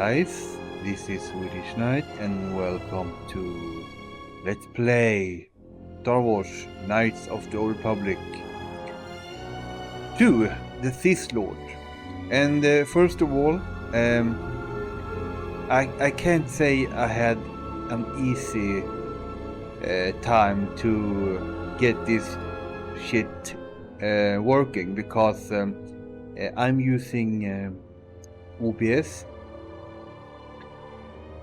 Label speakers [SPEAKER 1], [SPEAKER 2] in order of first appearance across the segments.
[SPEAKER 1] Guys, this is Swedish Knight and welcome to Let's Play Star Wars Knights of the Old Republic 2, the Sith Lords. And first of all, I can't say I had an easy time to get this shit working because I'm using OBS.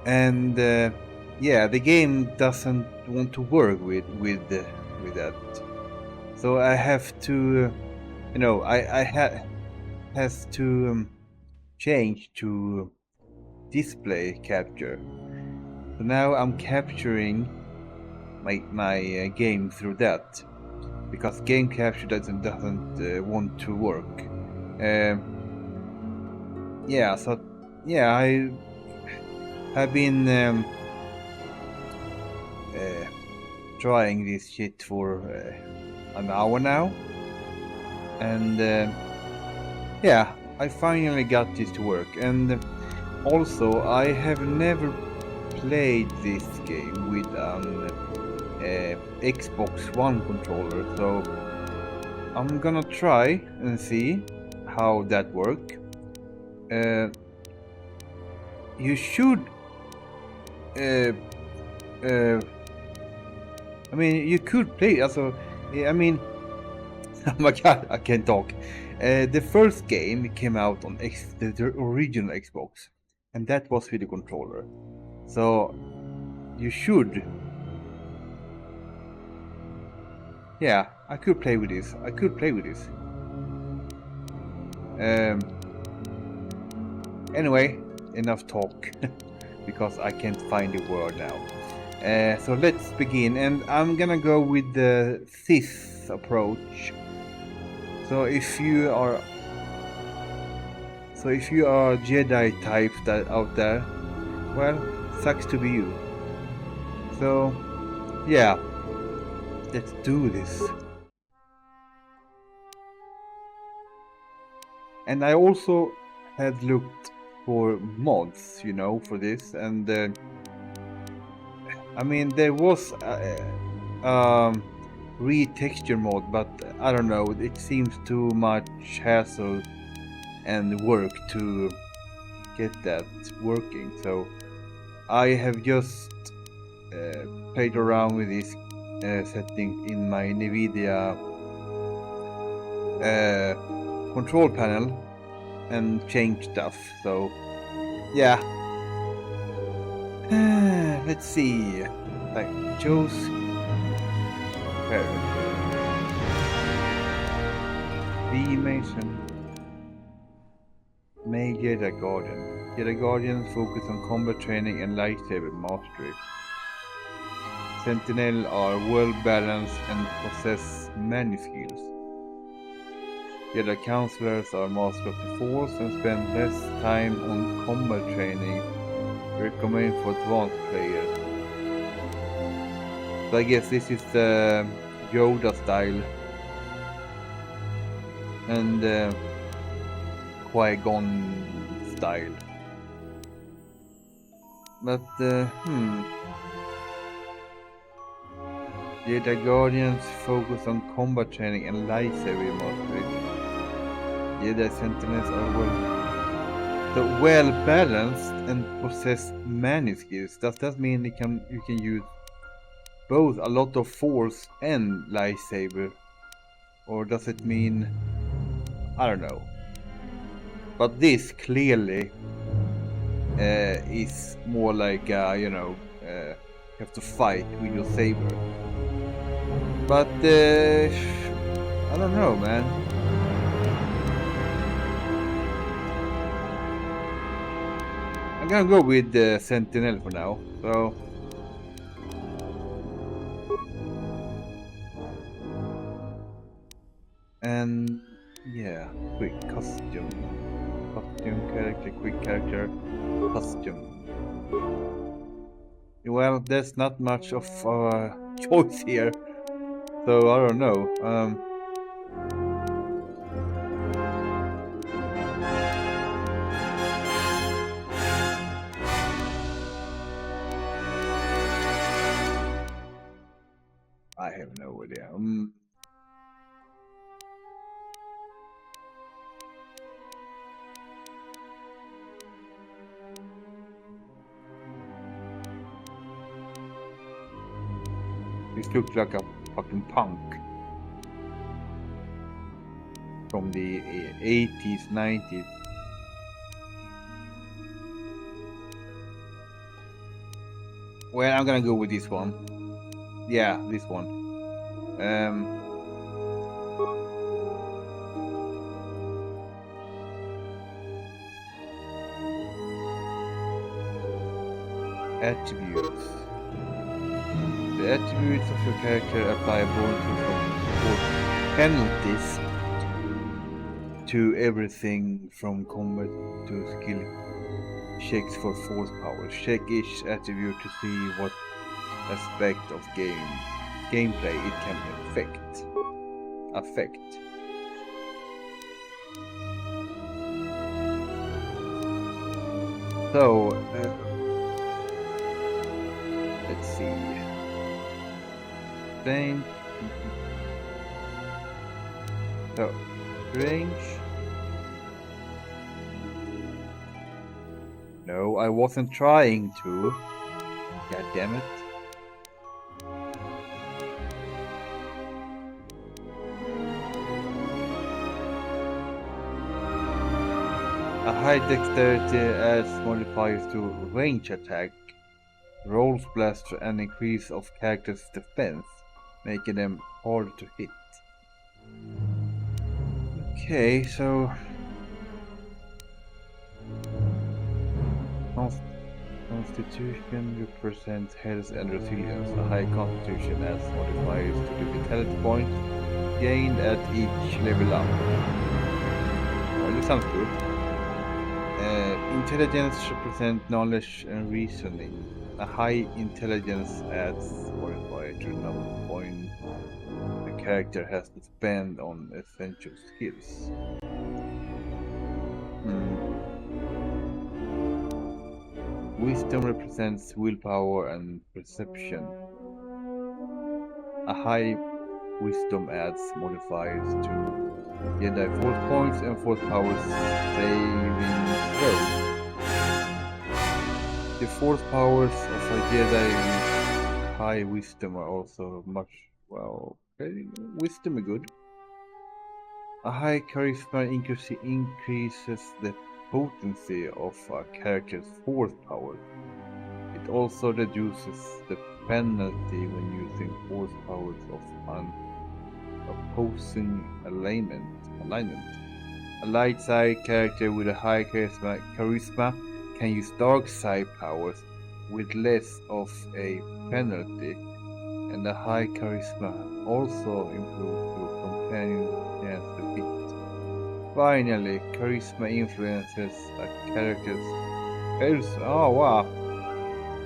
[SPEAKER 1] And yeah, the game doesn't want to work with that. So I have to, has to change to display capture. So now I'm capturing my game through that because game capture doesn't want to work. Yeah, so yeah, I've been trying this shit for an hour now, and yeah, I finally got this to work. And also, I have never played this game with an Xbox One controller, so I'm gonna try and see how that works. You should I mean, you could play. Also, I mean, oh my god, I can't talk. The first game came out on the original Xbox, and that was with the controller. So you should. Yeah, I could play with this. I could play with this. Anyway, enough talk. Because I can't find the word now. So let's begin, and I'm gonna go with the Sith approach. So if you are Jedi type that out there, well, sucks to be you. So yeah, let's do this. And I also had looked for mods, for this, and I mean there was retexture mod, but I don't know, it seems too much hassle and work to get that working, so I have just played around with this setting in my NVIDIA control panel and change stuff. So yeah, let's see. Like choose character. Be Mason. Male Jedi Guardian. Jedi Guardians focus on combat training and lightsaber mastery. Sentinel are well balanced and possess many skills. Jedi Counselors are Master of the Force and spend less time on combat training, recommend for advanced players. So I guess this is the Yoda style and Qui-Gon style. But Jedi Guardians focus on combat training and lightsaber mastery. Jedi Sentinels are well balanced and possess many skills. Does that mean you can use both a lot of force and lightsaber? Or does it mean, I don't know. But this clearly is more like you have to fight with your saber. But I don't know, man. I'm gonna go with the Sentinel for now, so and yeah, quick costume character, quick character, costume. Well, there's not much of choice here, so I don't know. have no idea. This looks like a fucking punk from the 80s, 90s. Well, I'm gonna go with this one. Yeah, this one. Attributes. The attributes of your character apply bonuses or penalties to everything from combat to skill checks for force power. Check each attribute to see what aspect of gameplay it can affect. So let's see. Range. So range. No, I wasn't trying to. God damn it. A high dexterity adds modifiers to range attack, rolls blast, and increase of character's defense, making them harder to hit. Okay, so Constitution represents health and resilience. A high Constitution adds modifiers to the vitality point gained at each level up. Well, this sounds good. Intelligence represents knowledge and reasoning. A high intelligence adds modifier to the number of points the character has to spend on essential skills. Wisdom represents willpower and perception. A high wisdom adds modifiers to Jedi force points and force powers saving throw. The force powers of a Jedi with high wisdom are also much, well, wisdom is good. A high charisma increases the potency of a character's force power. It also reduces the penalty when using force powers of an opposing alignment. A light side character with a high charisma can use dark side powers with less of a penalty, and a high charisma also improves your companion's chance to hit. Finally, charisma influences a character's charisma. Oh wow!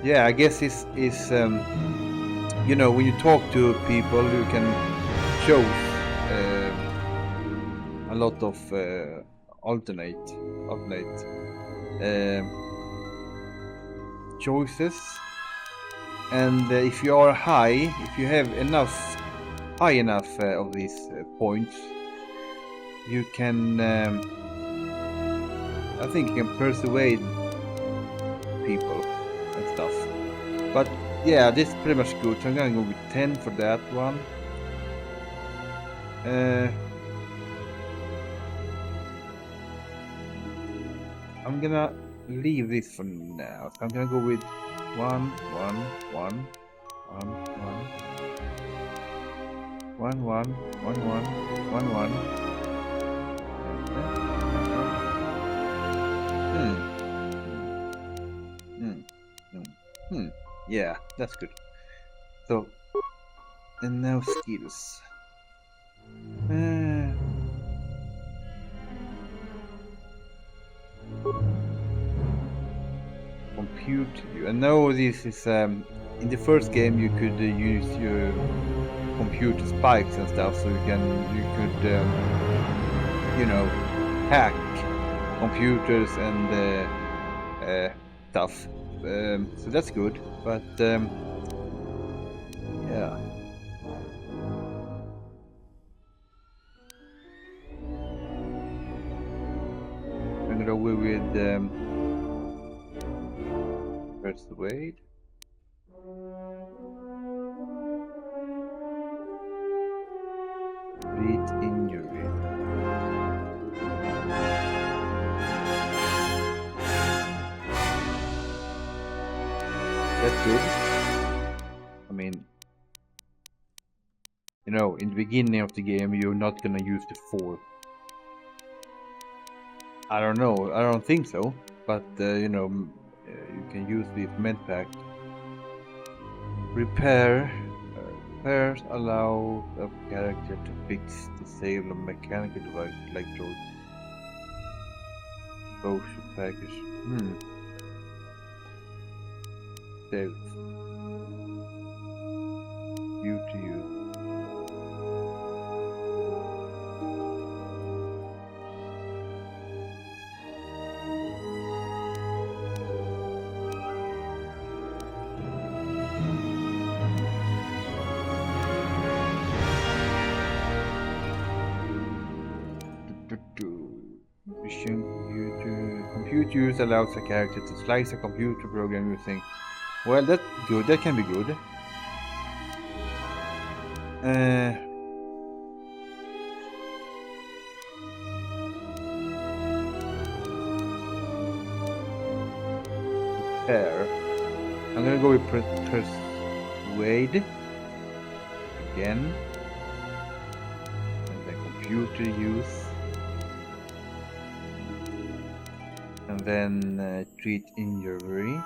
[SPEAKER 1] Yeah, I guess it's you know, when you talk to people, you can choose a lot of alternate choices, and if you are if you have high enough of these points, you can I think you can persuade people and stuff. But yeah, this is pretty much good, so I'm gonna go with 10 for that one. I'm gonna leave this for now, so I'm gonna go with 1 1 1 1 1 1 1 1 1 1 Yeah, that's good. So, and now skills. Compute. I know this is in the first game you could use your computer spikes and stuff, so you could you know, hack computers and stuff. So that's good, but yeah. Persuade. Treat injury. That's good. I mean, you know, in the beginning of the game, you're not gonna use the 4. I don't know. I don't think so. But you know, you can use this med pack. Repair. Repairs allow a character to fix, disable a mechanical device like those. Social package. Save. You to use. Compute use allows a character to slice a computer program using. Well, that's good. That can be good. Repair. I'm gonna go with persuade again, and then computer use. And then treat injury.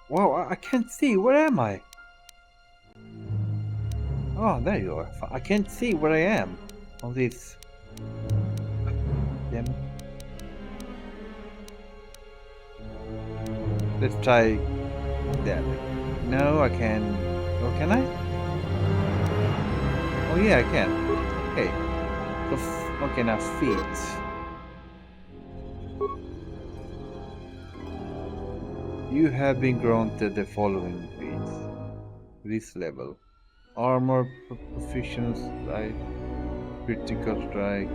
[SPEAKER 1] Wow, I can't see. Where am I? Oh, there you are. I can't see where I am on this. Let's try that. No, I can. Oh, can I? Oh, yeah, I can. Okay. So, okay, now feet. You have been granted the following feats. This level: armor proficiency, critical strike,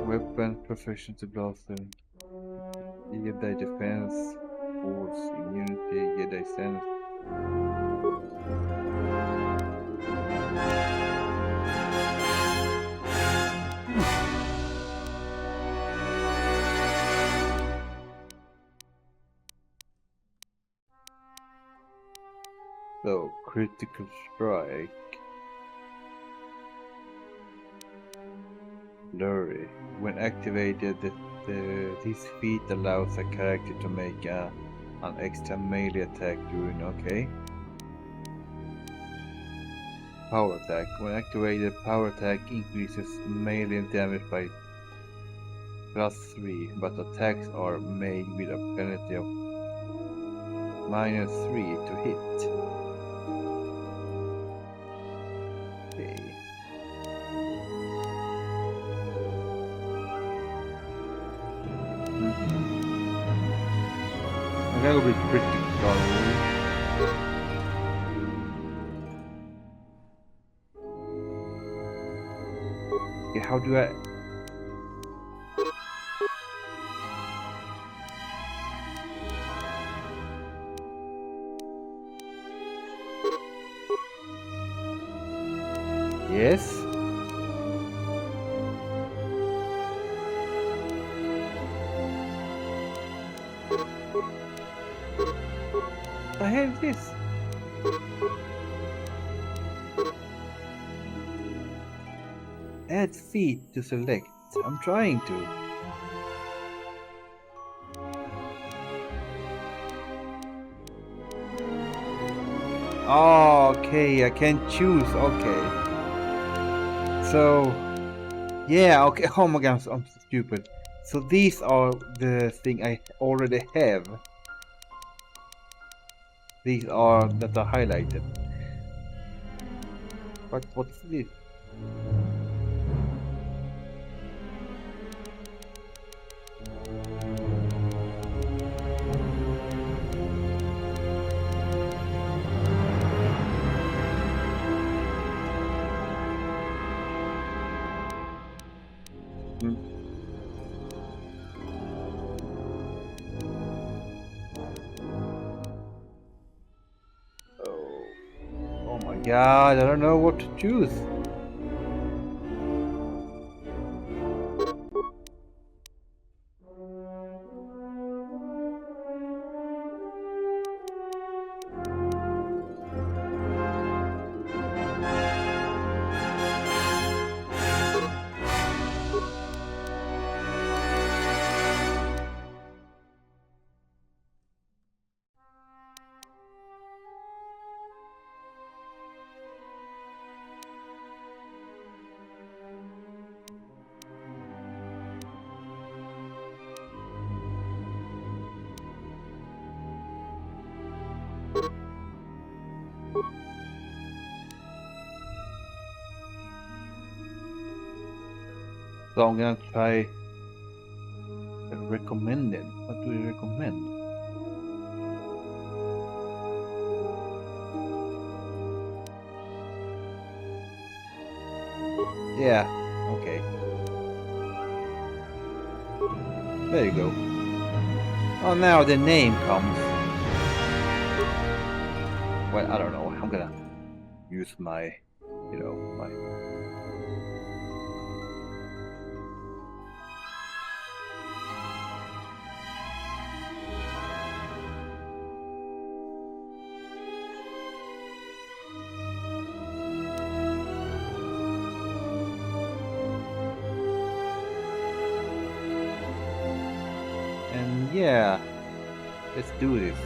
[SPEAKER 1] weapon proficiency blaster, Jedi defense, force immunity, Jedi sense. So, critical strike. Blurry. When activated, this feat allows a character to make an extra melee attack during. Okay. Power attack. When activated, power attack increases melee damage by +3, but attacks are made with a penalty of -3 to hit. Okay. I'm gonna go with critical. Okay, how do I? Yes. What the hell is this? Add feet to select. I'm trying to. Oh, okay, I can choose. Okay. So, yeah, okay. Oh my god, I'm so stupid. So these are the thing I already have. These are that are highlighted. But what's this? God, I don't know what to choose. So I'm gonna try recommended. What do you recommend? Yeah, okay. There you go. Oh, now the name comes. Well, I don't know. I'm gonna use my, my. And yeah, let's do this.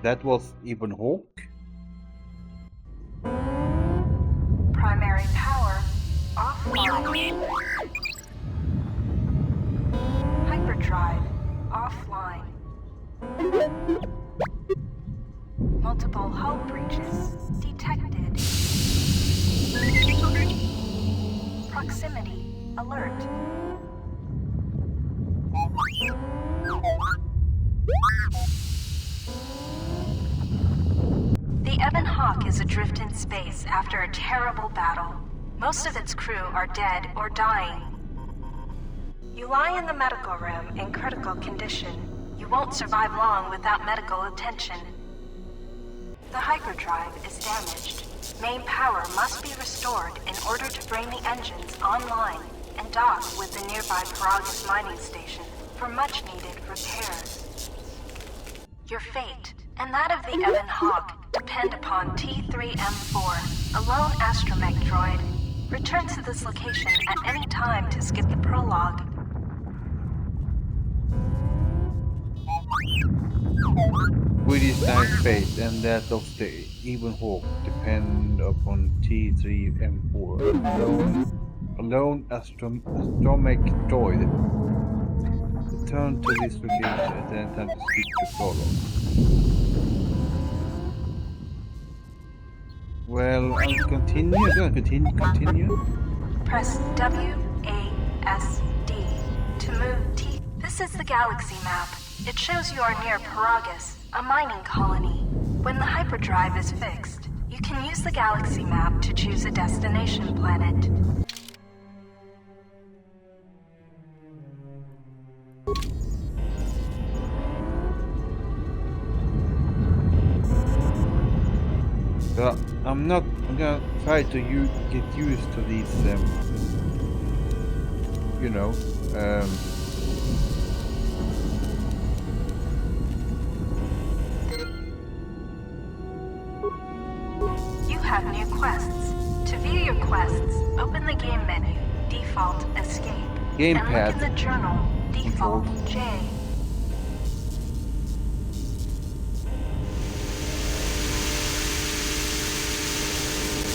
[SPEAKER 1] That was Ibn Hawk.
[SPEAKER 2] Primary power offline. Hyperdrive offline. Multiple hull breaches detected. Proximity alert. The Ebon Hawk is adrift in space after a terrible battle. Most of its crew are dead or dying. You lie in the medical room in critical condition. You won't survive long without medical attention. The hyperdrive is damaged. Main power must be restored in order to bring the engines online and dock with the nearby Paragus mining station for much-needed repairs. Your fate and that of the Ebon Hawk depend upon T3M4, a lone astromech droid. Return to this location at any time to skip the prologue.
[SPEAKER 1] Swedish Night fate and that of the Ibn Hawk depend upon T3M4, a lone astromech droid. Return to this location at any time to skip the prologue. Well, I'll continue. I'm gonna continue.
[SPEAKER 2] Press WASD to move T. This is the galaxy map. It shows you are near Paragus, a mining colony. When the hyperdrive is fixed, you can use the galaxy map to choose a destination planet.
[SPEAKER 1] Well, I'm gonna try to get used to these, you know,
[SPEAKER 2] You have new quests. To view your quests, open the game menu, default escape, and
[SPEAKER 1] gamepad
[SPEAKER 2] look in the journal, default
[SPEAKER 1] controls.
[SPEAKER 2] J.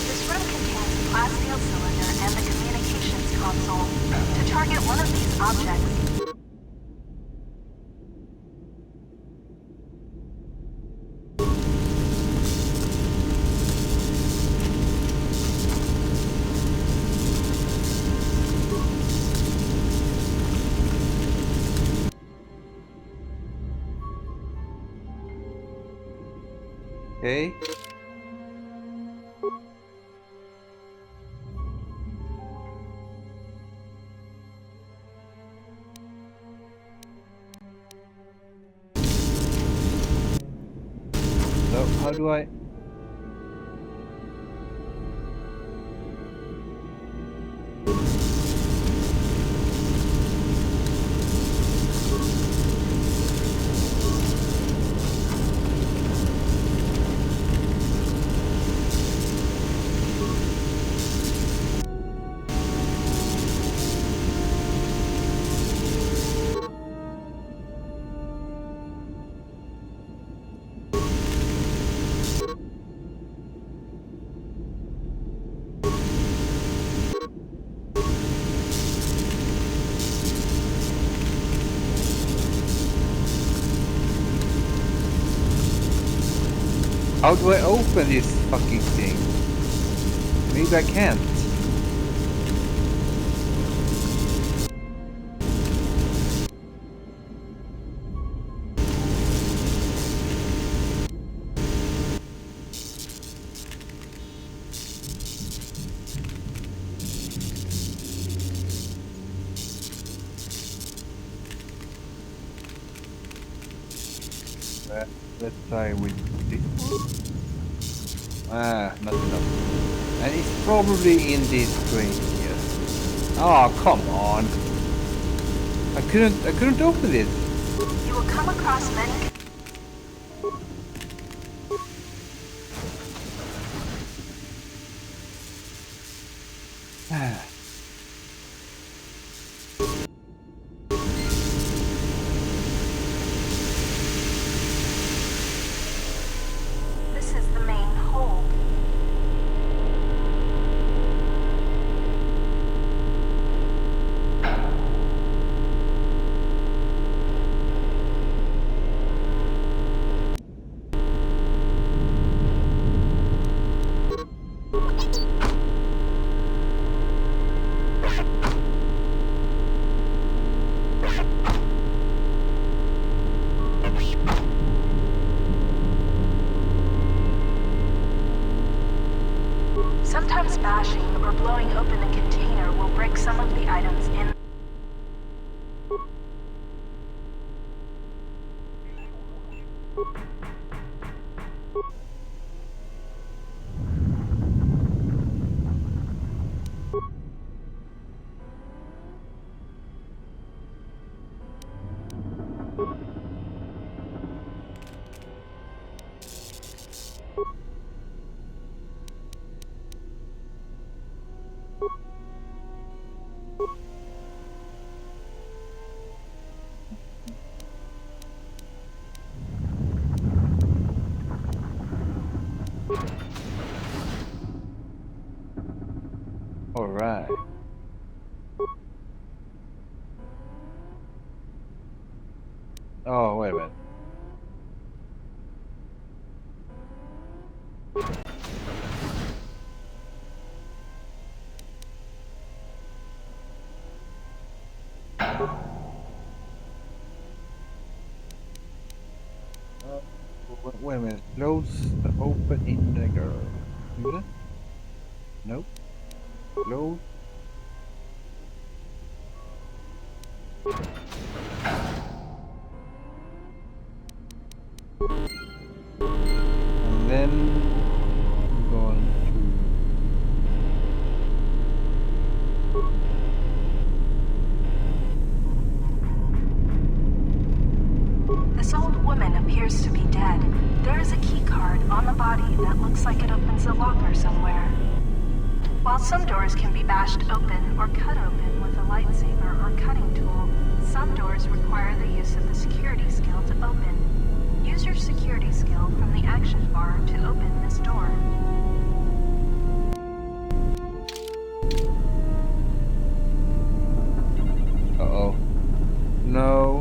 [SPEAKER 2] This room contains the plasteel cylinder and the communications console. To target one of these objects,
[SPEAKER 1] Okay. So how do I? How do I open this fucking thing? Maybe I can't. Let's try with this. Ah, not enough. And it's probably in this screen here. Oh, come on. I couldn't open it.
[SPEAKER 2] you will come across many. This is the main hold. Sometimes bashing or blowing open the container will break some of the items in.
[SPEAKER 1] All right. Oh, wait a minute. Wait a minute. Close the open in the girl. Is it? Nope. Close. And then
[SPEAKER 2] body that looks like it opens a locker somewhere. While some doors can be bashed open or cut open with a lightsaber or cutting tool, some doors require the use of the security skill to open. Use your security skill from the action bar to open this door.
[SPEAKER 1] Uh-oh. No.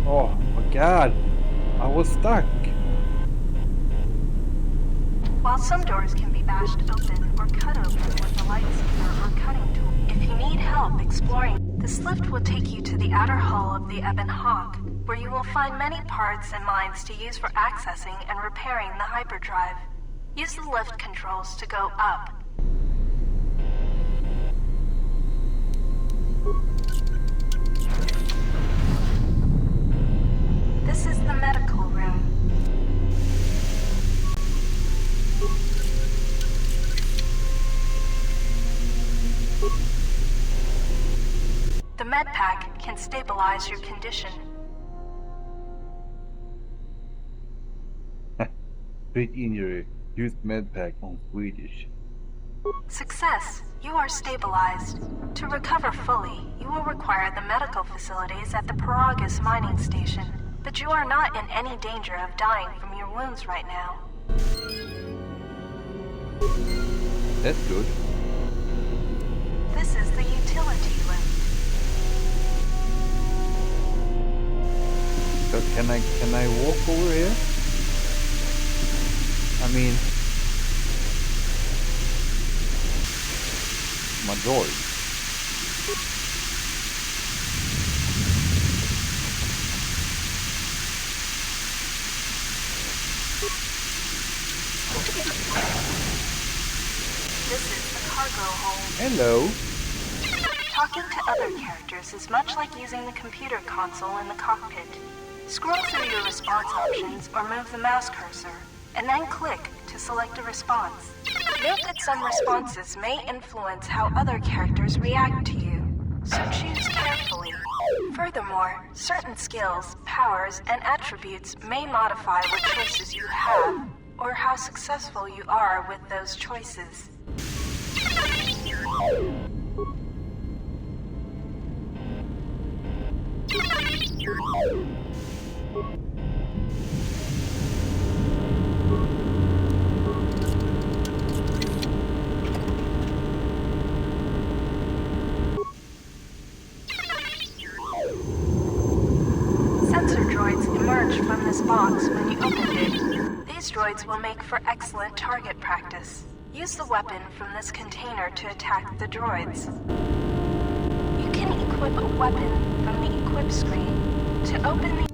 [SPEAKER 1] Oh my god. I was stuck.
[SPEAKER 2] While some doors can be bashed open or cut open with a lightsaber or cutting tool, if you need help exploring, this lift will take you to the outer hull of the Ebon Hawk, where you will find many parts and mines to use for accessing and repairing the hyperdrive. Use the lift controls to go up. This is the medical room. The med pack can stabilize your condition.
[SPEAKER 1] Big injury. Use medpack on Swedish.
[SPEAKER 2] Success. You are stabilized. To recover fully, you will require the medical facilities at the Paragus mining station, but you are not in any danger of dying from your wounds right now.
[SPEAKER 1] That's good.
[SPEAKER 2] This is the utility lift.
[SPEAKER 1] So can I walk over here? I mean, my droid.
[SPEAKER 2] This is the cargo hold.
[SPEAKER 1] Hello.
[SPEAKER 2] Talking to other characters is much like using the computer console in the cockpit. Scroll through your response options or move the mouse cursor, and then click to select a response. Note that some responses may influence how other characters react to you, so choose carefully. Furthermore, certain skills, powers, and attributes may modify what choices you have, or how successful you are with those choices. Sensor droids emerge from this box when you opened it. These droids will make for excellent target practice. Use the weapon from this container to attack the droids. You can equip a weapon from the equip screen. To open the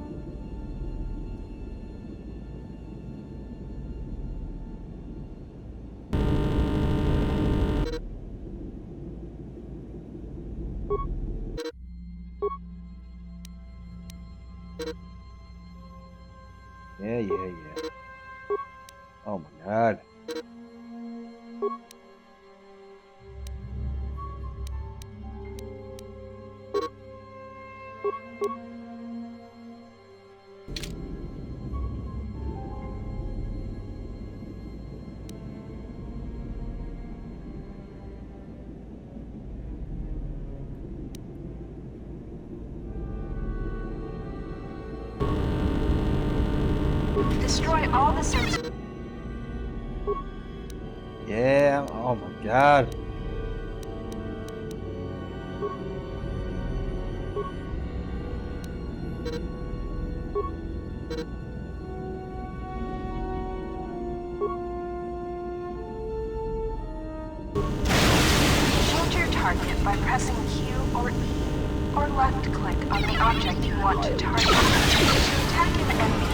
[SPEAKER 1] Yeah. Oh my god.
[SPEAKER 2] destroy all the sensors.
[SPEAKER 1] Yeah, oh my god.
[SPEAKER 2] Change your target by pressing Q or E, or left click on the object you want to target. To attack an enemy,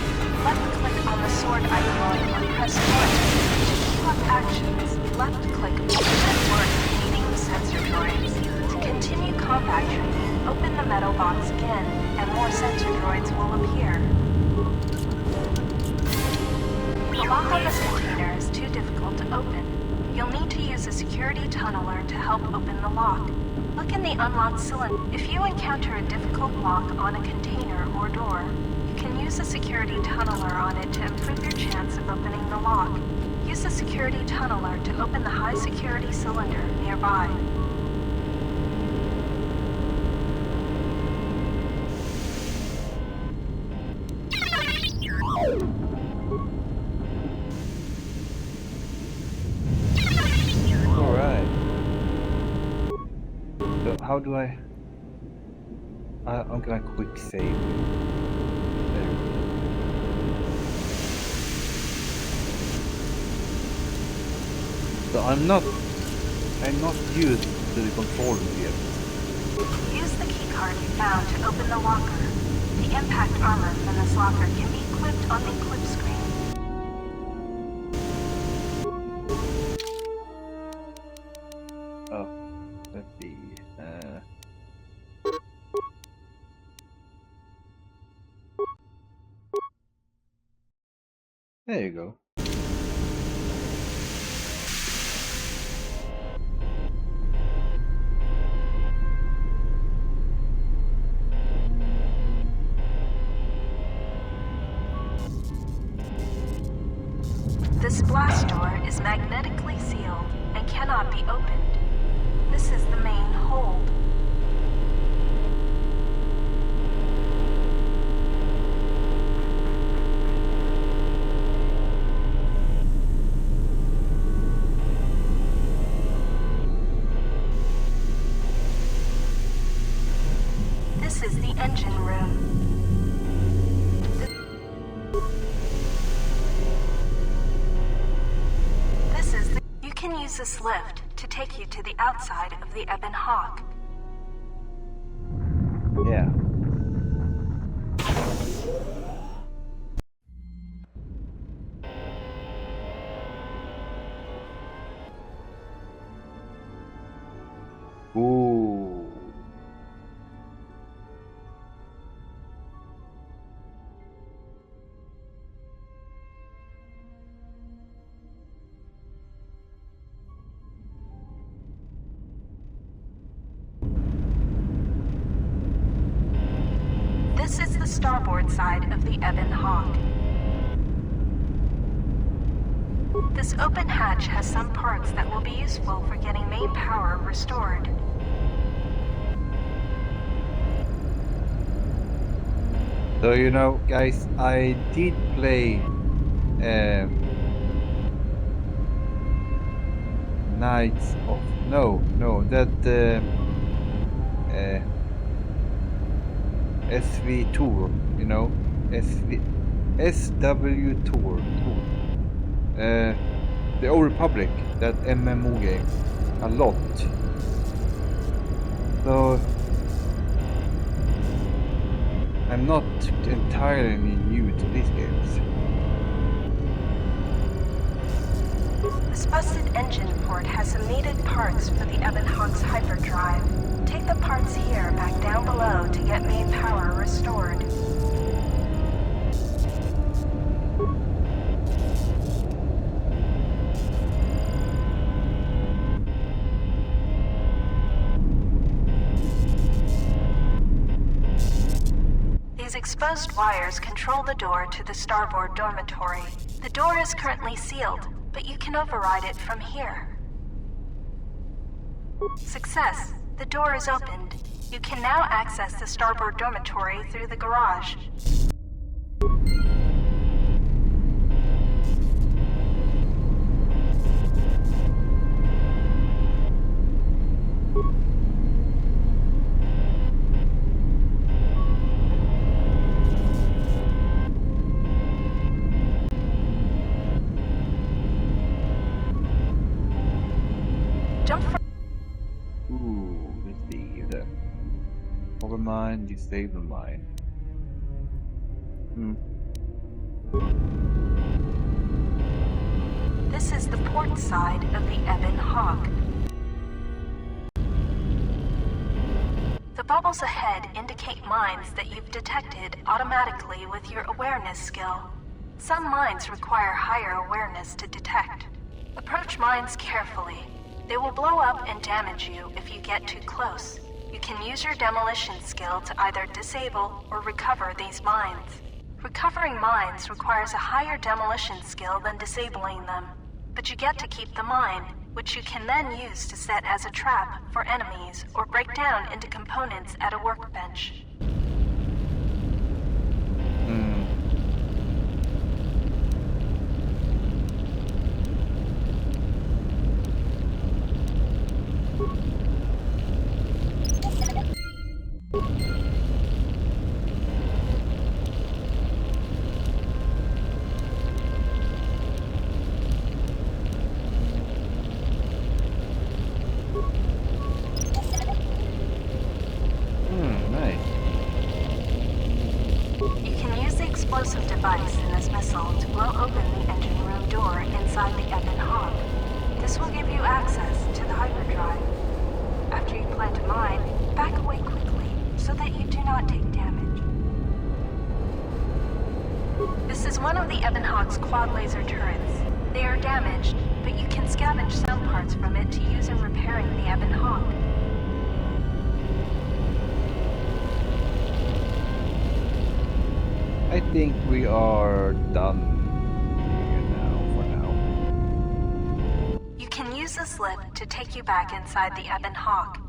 [SPEAKER 2] left click on the sword icon or press 1. To keep up actions, left click on the network leading the sensor droids. To continue combat training, open the metal box again, and more sensor droids will appear. The lock on this container is too difficult to open. You'll need to use a security tunneler to help open the lock. Look in the unlocked cylinder. If you encounter a difficult lock on a container or door, you can use a security tunneler on it to improve your chance of opening the lock. Use the security tunneler to open the high security cylinder nearby.
[SPEAKER 1] Alright. So how do I'm gonna quick save. There. So I'm not used to the controls yet.
[SPEAKER 2] Use the keycard you found to open the locker. The impact armor from this locker can be equipped on the equip screen.
[SPEAKER 1] Oh, let's see. There you go.
[SPEAKER 2] This blast door is magnetically sealed and cannot be opened. This is the main hold. This is the engine room. You can use this lift to take you to the outside of the Ebon Hawk.
[SPEAKER 1] Yeah. Ooh.
[SPEAKER 2] This is the starboard side of the Ebon Hawk. This open hatch has some parts that will be useful for getting main power restored.
[SPEAKER 1] So you know, guys, I did play Knights of SV Tour, you know, SW Tour, the Old Republic, that MMO game, a lot. So I'm not entirely new to these games.
[SPEAKER 2] This busted engine port has some needed parts for the Ebon Hawk's hyperdrive. Take the parts here back down below to get main power restored. These exposed wires control the door to the starboard dormitory. The door is currently sealed, but you can override it from here. Success! The door is opened. You can now access the starboard dormitory through the garage. Jump from
[SPEAKER 1] Let's see the overmind, disable mine.
[SPEAKER 2] This is the port side of the Ebon Hawk. The bubbles ahead indicate mines that you've detected automatically with your awareness skill. Some mines require higher awareness to detect. Approach mines carefully. They will blow up and damage you if you get too close. You can use your demolition skill to either disable or recover these mines. Recovering mines requires a higher demolition skill than disabling them, but you get to keep the mine, which you can then use to set as a trap for enemies or break down into components at a workbench. Explosive device in this missile to blow open the engine room door inside the Ebon Hawk. This will give you access to the hyperdrive. After you plant a mine, back away quickly so that you do not take damage. This is one of the Ebon Hawk's quad laser turrets. They are damaged, but you can scavenge some parts from it to use in repairing the Ebon Hawk.
[SPEAKER 1] I think we are done here now, for now.
[SPEAKER 2] You can use this lift to take you back inside the Ebon Hawk.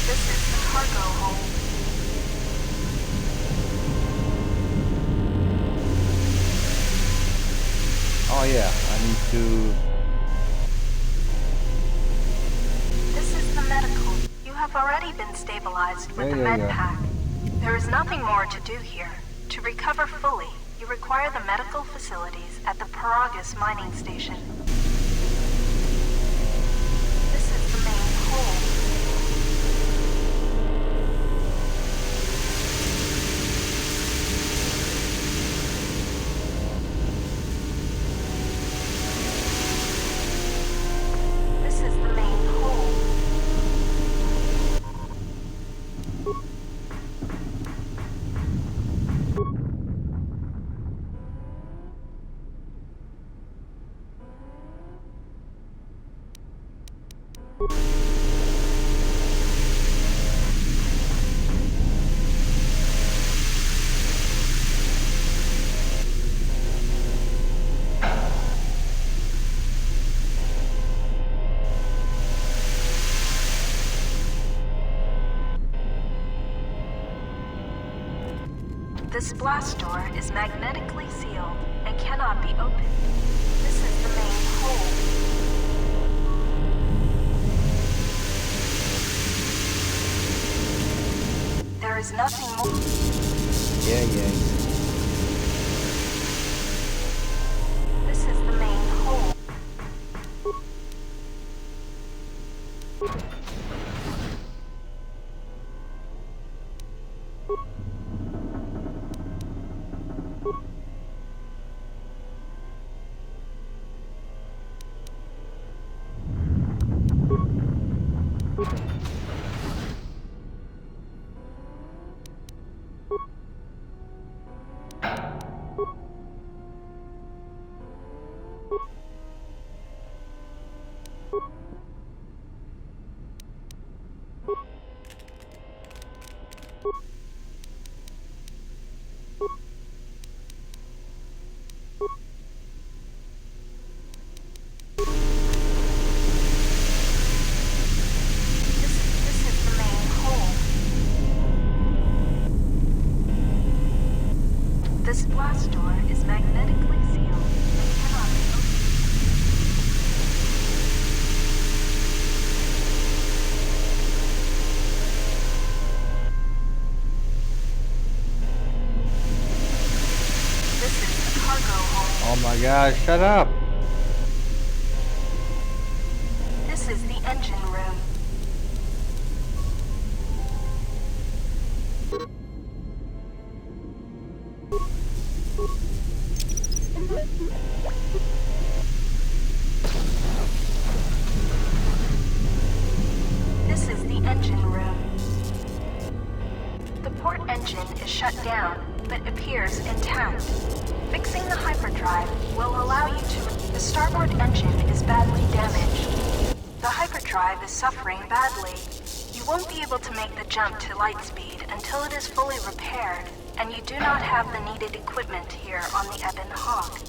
[SPEAKER 2] This is the cargo hold.
[SPEAKER 1] Oh yeah, I need to...
[SPEAKER 2] This is the medical. You have already been stabilized with the med pack. There is nothing more to do here. To recover fully, you require the medical facilities at the Paragus mining station. This is the main hold. This blast door is magnetically sealed and cannot be opened. This is the main hold. There is nothing more.
[SPEAKER 1] Yeah.
[SPEAKER 2] This is the main hold. This blast door is magnetically sealed and cannot be opened. This is the cargo hold.
[SPEAKER 1] Oh my god, shut up!
[SPEAKER 2] This is the engine room. This is the engine room. The port engine is shut down, but appears intact. Fixing the hyperdrive will allow you to... The starboard engine is badly damaged. The hyperdrive is suffering badly. You won't be able to make the jump to light speed until it is fully repaired, and you do not have the needed equipment here on the Ebon Hawk.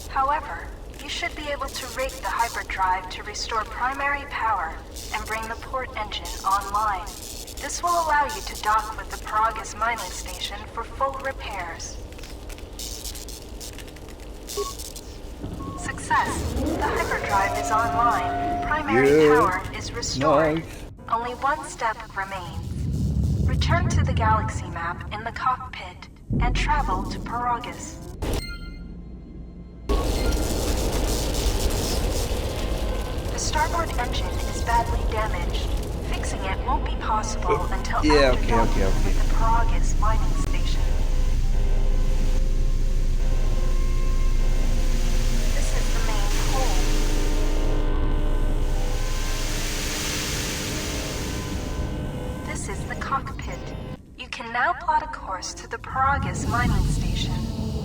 [SPEAKER 2] However, you should be able to rig the hyperdrive to restore primary power and bring the port engine online. This will allow you to dock with the Paragus mining station for full repairs. Success. The hyperdrive is online. Primary power is restored.
[SPEAKER 1] Nice.
[SPEAKER 2] Only one step remains. Return to the galaxy map in the cockpit and travel to Paragus. The starboard engine is badly damaged. Fixing it won't be possible until after docking with the Paragus mining station. This is the main hold. This is the cockpit. You can now plot a course to the Paragus mining station.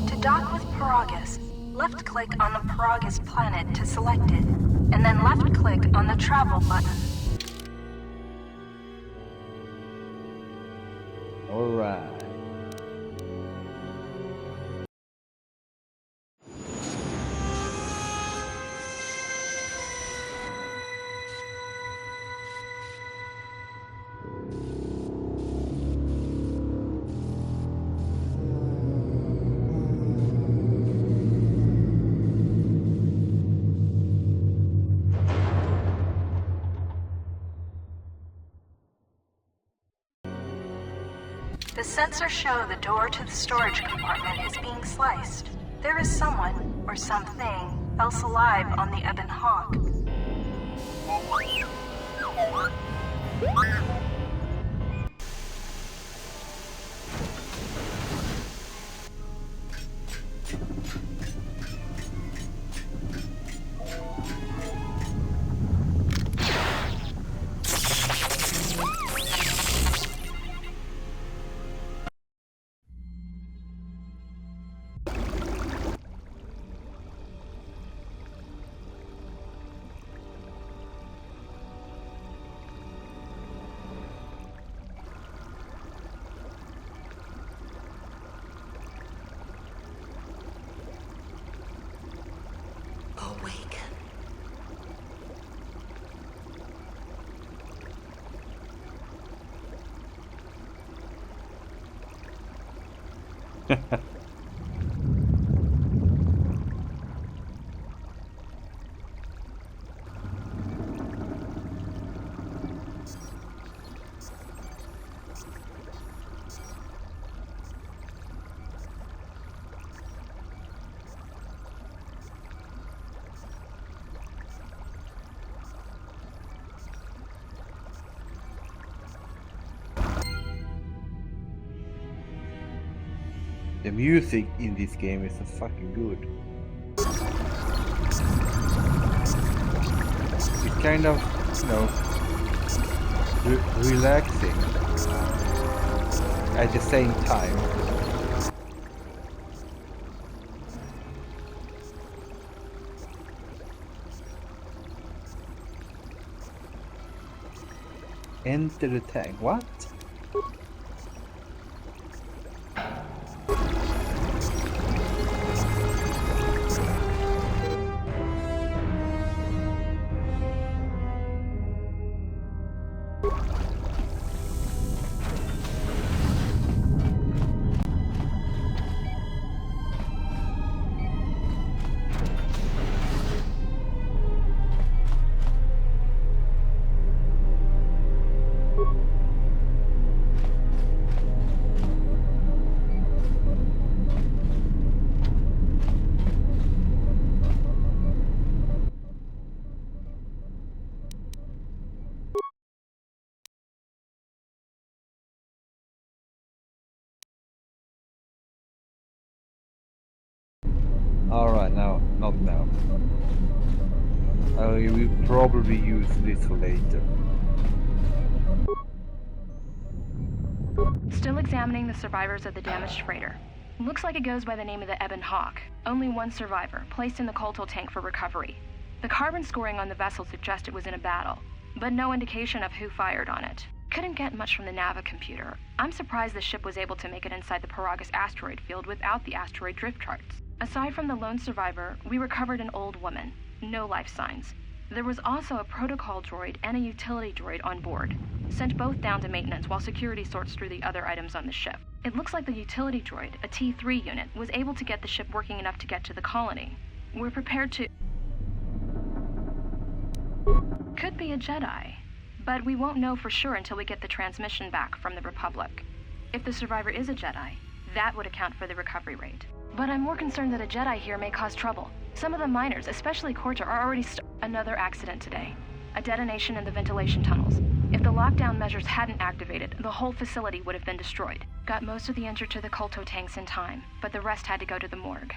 [SPEAKER 2] To dock with Paragus, left-click on the Paragus planet to select it, and then left-click on the travel button.
[SPEAKER 1] Alright.
[SPEAKER 2] The sensors show the door to the storage compartment is being sliced. There is someone, or something, else alive on the Ebon Hawk.
[SPEAKER 3] Awaken.
[SPEAKER 1] The music in this game is so fucking good. It's kind of, you know, relaxing at the same time. Enter the tank. What? Alright, now, not now. I will probably use this for later.
[SPEAKER 3] Still examining the survivors of the damaged freighter. Looks like it goes by the name of the Ebon Hawk. Only one survivor, placed in the colto tank for recovery. The carbon scoring on the vessel suggests it was in a battle, but no indication of who fired on it. Couldn't get much from the Nava computer. I'm surprised the ship was able to make it inside the Paragus asteroid field without the asteroid drift charts. Aside from the lone survivor, we recovered an old woman. No life signs. There was also a protocol droid and a utility droid on board. Sent both down to maintenance while security sorts through the other items on the ship. It looks like the utility droid, a T3 unit, was able to get the ship working enough to get to the colony. We're prepared to... Could be a Jedi, but we won't know for sure until we get the transmission back from the Republic. If the survivor is a Jedi, that would account for the recovery rate. But I'm more concerned that a Jedi here may cause trouble. Some of the miners, especially Corta, are already Another accident today. A detonation in the ventilation tunnels. If the lockdown measures hadn't activated, the whole facility would have been destroyed. Got most of the injured to the colto tanks in time, but the rest had to go to the morgue.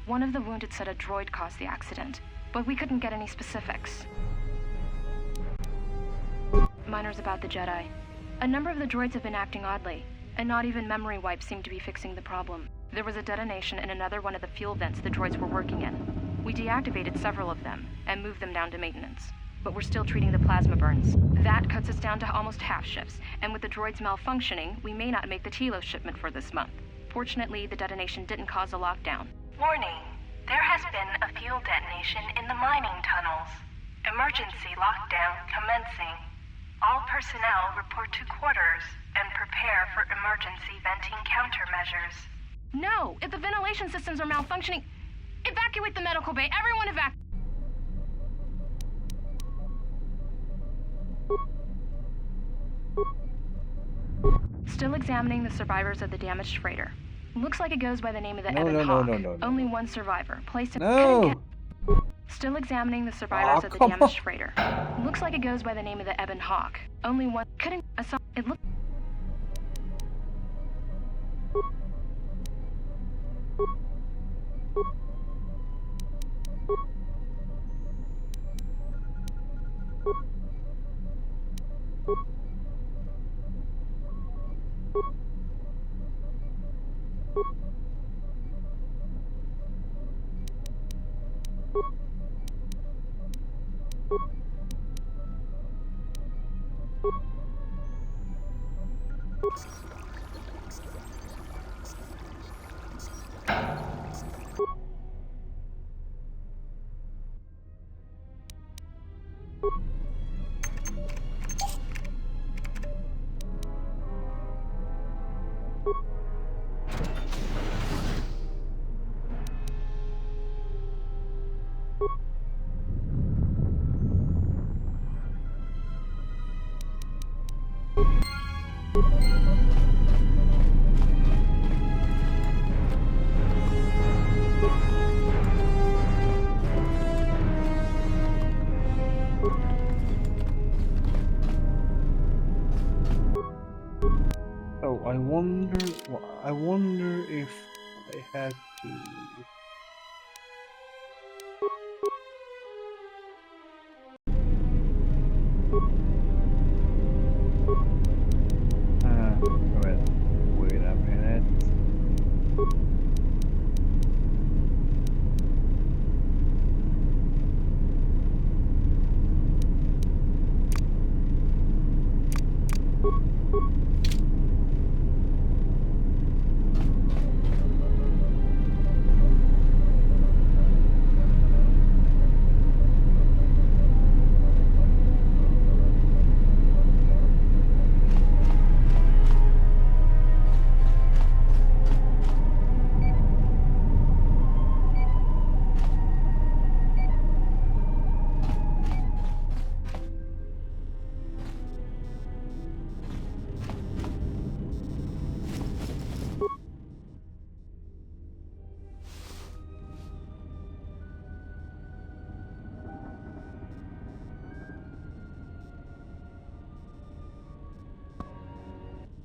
[SPEAKER 3] One of the wounded said a droid caused the accident, but we couldn't get any specifics. Miners about the Jedi. A number of the droids have been acting oddly, and not even memory wipes seem to be fixing the problem. There was a detonation in another one of the fuel vents the droids were working in. We deactivated several of them, and moved them down to maintenance. But we're still treating the plasma burns. That cuts us down to almost half shifts, and with the droids malfunctioning, we may not make the Telos shipment for this month. Fortunately, the detonation didn't cause a lockdown.
[SPEAKER 2] Warning. There has been a fuel detonation in the mining tunnels. Emergency lockdown commencing. All personnel report to quarters and prepare for emergency venting countermeasures.
[SPEAKER 3] No! If the ventilation systems are malfunctioning, evacuate the medical bay! Everyone evacuate! Still examining the survivors of the damaged freighter. Looks like it goes by the name of the Ebon Hawk.
[SPEAKER 1] No.
[SPEAKER 3] Only one survivor, placed in...
[SPEAKER 1] No!
[SPEAKER 3] Still examining the survivors of the damaged freighter. Looks like it goes by the name of the Ebon Hawk. Only one... Couldn't... It looked...
[SPEAKER 1] Oh, I wonder if I had to... Wait a minute.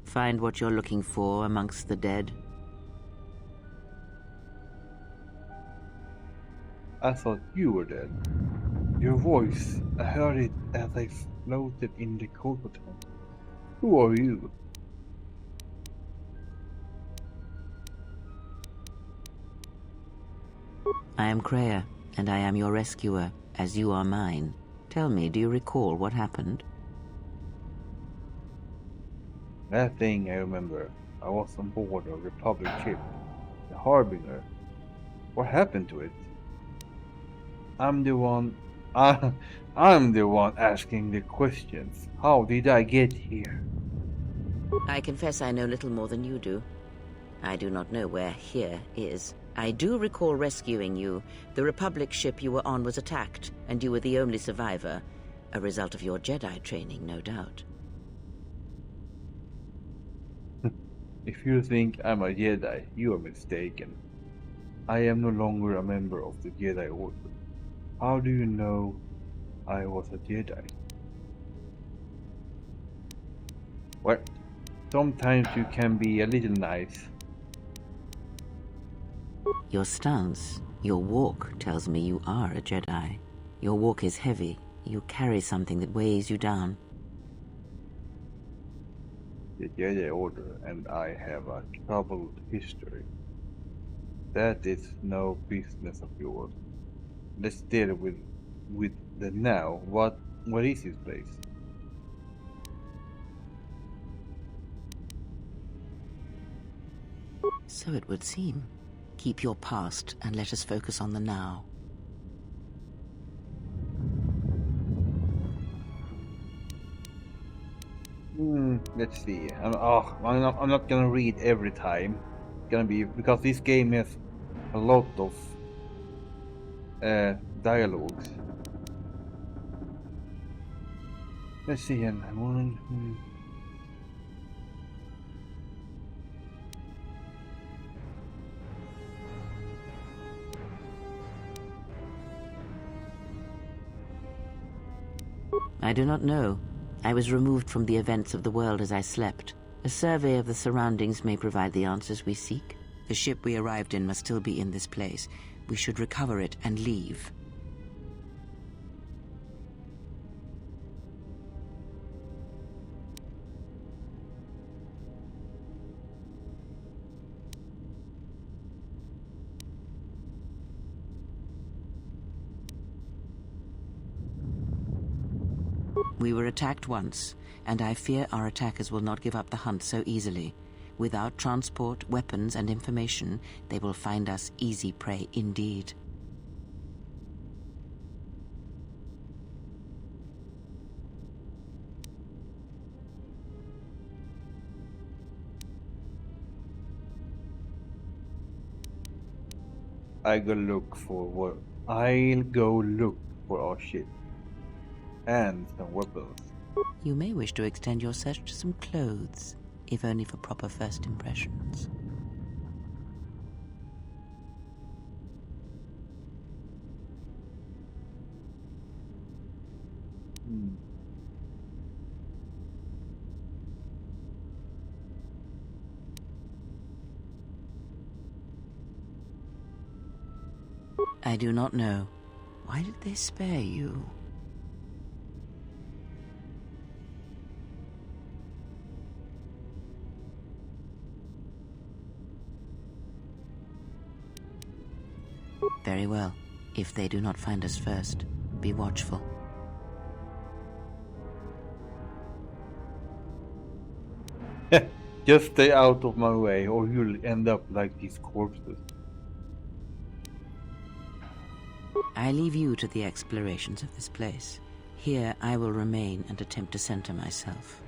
[SPEAKER 4] Find what you're looking for amongst the dead?
[SPEAKER 1] I thought you were dead. Your voice, I heard it as I floated in the colto tank. Who are you?
[SPEAKER 4] I am Kreia, and I am your rescuer, as you are mine. Tell me, do you recall what happened?
[SPEAKER 1] That thing I remember. I was on board a Republic ship, the Harbinger. What happened to it? I'm the one. I'm the one asking the questions. How did I get here?
[SPEAKER 4] I confess I know little more than you do. I do not know where here is. I do recall rescuing you. The Republic ship you were on was attacked, and you were the only survivor. A result of your Jedi training, no doubt.
[SPEAKER 1] If you think I'm a Jedi, you are mistaken. I am no longer a member of the Jedi Order. How do you know I was a Jedi? Well, sometimes you can be a little nice.
[SPEAKER 4] Your stance, your walk tells me you are a Jedi. Your walk is heavy. You carry something that weighs you down.
[SPEAKER 1] The Jedi Order and I have a troubled history. That is no business of yours. Let's deal with the now. What is his place?
[SPEAKER 4] So it would seem. Keep your past and let us focus on the now.
[SPEAKER 1] Let's see. I'm not gonna read every time. It's gonna be because this game has a lot of dialogues. Let's see.
[SPEAKER 4] I do not know. I was removed from the events of the world as I slept. A survey of the surroundings may provide the answers we seek. The ship we arrived in must still be in this place. We should recover it and leave. We were attacked once, and I fear our attackers will not give up the hunt so easily. Without transport, weapons, and information, they will find us easy prey indeed.
[SPEAKER 1] I'll go look for our ship and some weapons.
[SPEAKER 4] You may wish to extend your search to some clothes, if only for proper first impressions. I do not know. Why did they spare you? Very well. If they do not find us first, be watchful.
[SPEAKER 1] Just stay out of my way or you'll end up like these corpses.
[SPEAKER 4] I leave you to the explorations of this place. Here I will remain and attempt to center myself.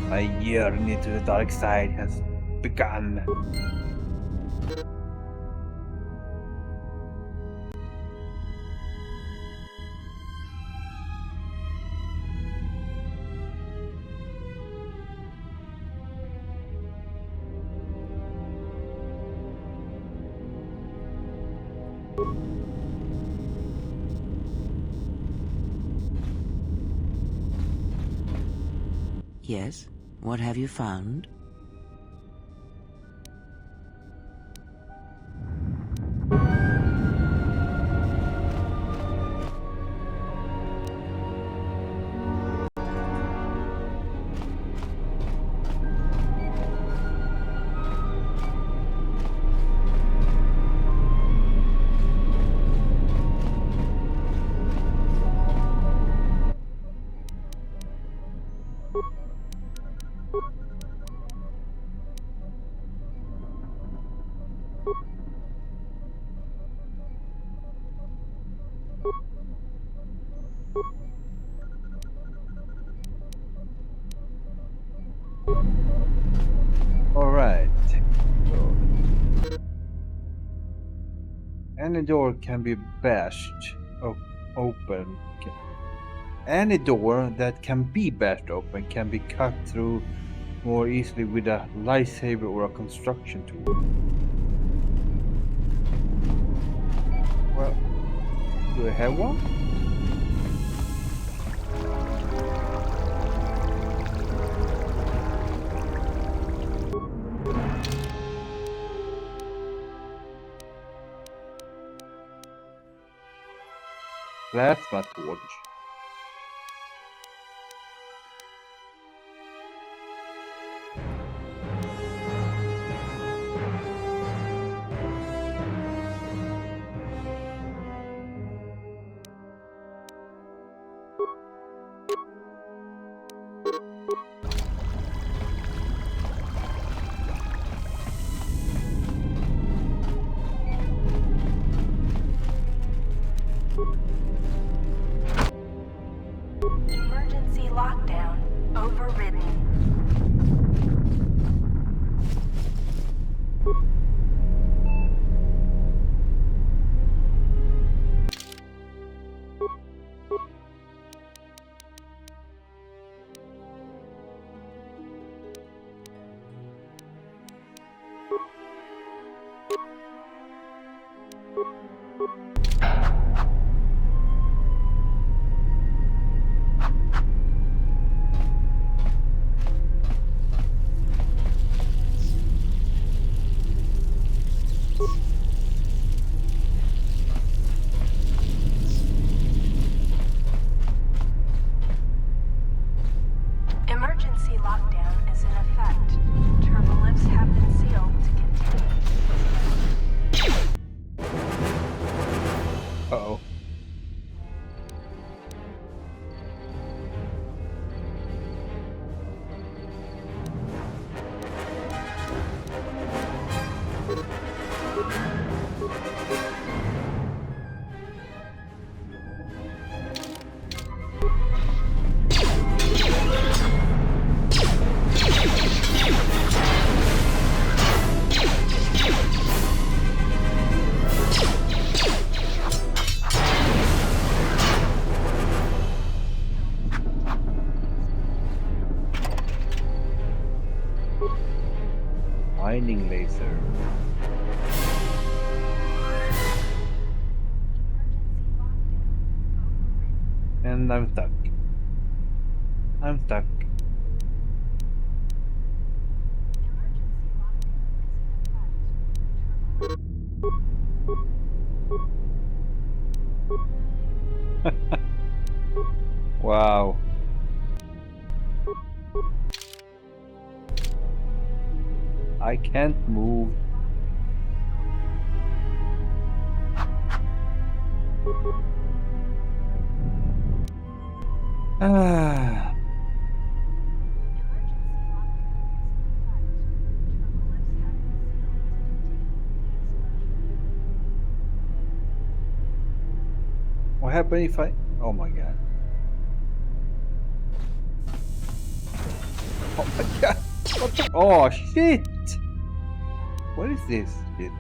[SPEAKER 1] My journey to the dark side has begun.
[SPEAKER 4] Yes? What have you found?
[SPEAKER 1] Any door can be bashed open. Any door that can be bashed open can be cut through more easily with a lightsaber or a construction tool. Well, do I have one? Plasma torch.
[SPEAKER 2] Emergency lockdown overridden. Emergency lockdown is in effect. Turbolifts have been sealed to continue.
[SPEAKER 1] Uh-oh. Mining laser. And I'm stuck. I'm stuck. Wow. I can't move. Ah. What happened if I... Oh my god. Oh my god. What the... Oh shit. What is this shit?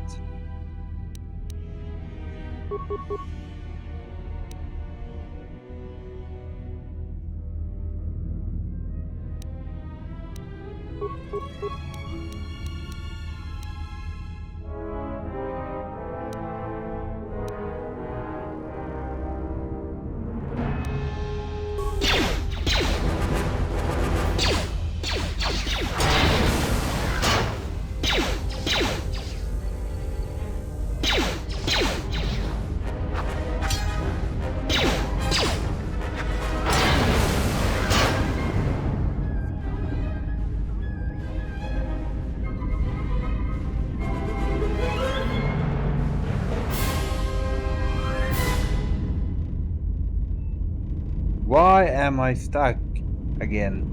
[SPEAKER 1] Why am I stuck again?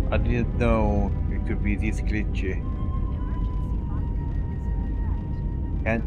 [SPEAKER 1] I didn't know it could be this glitchy. Can't.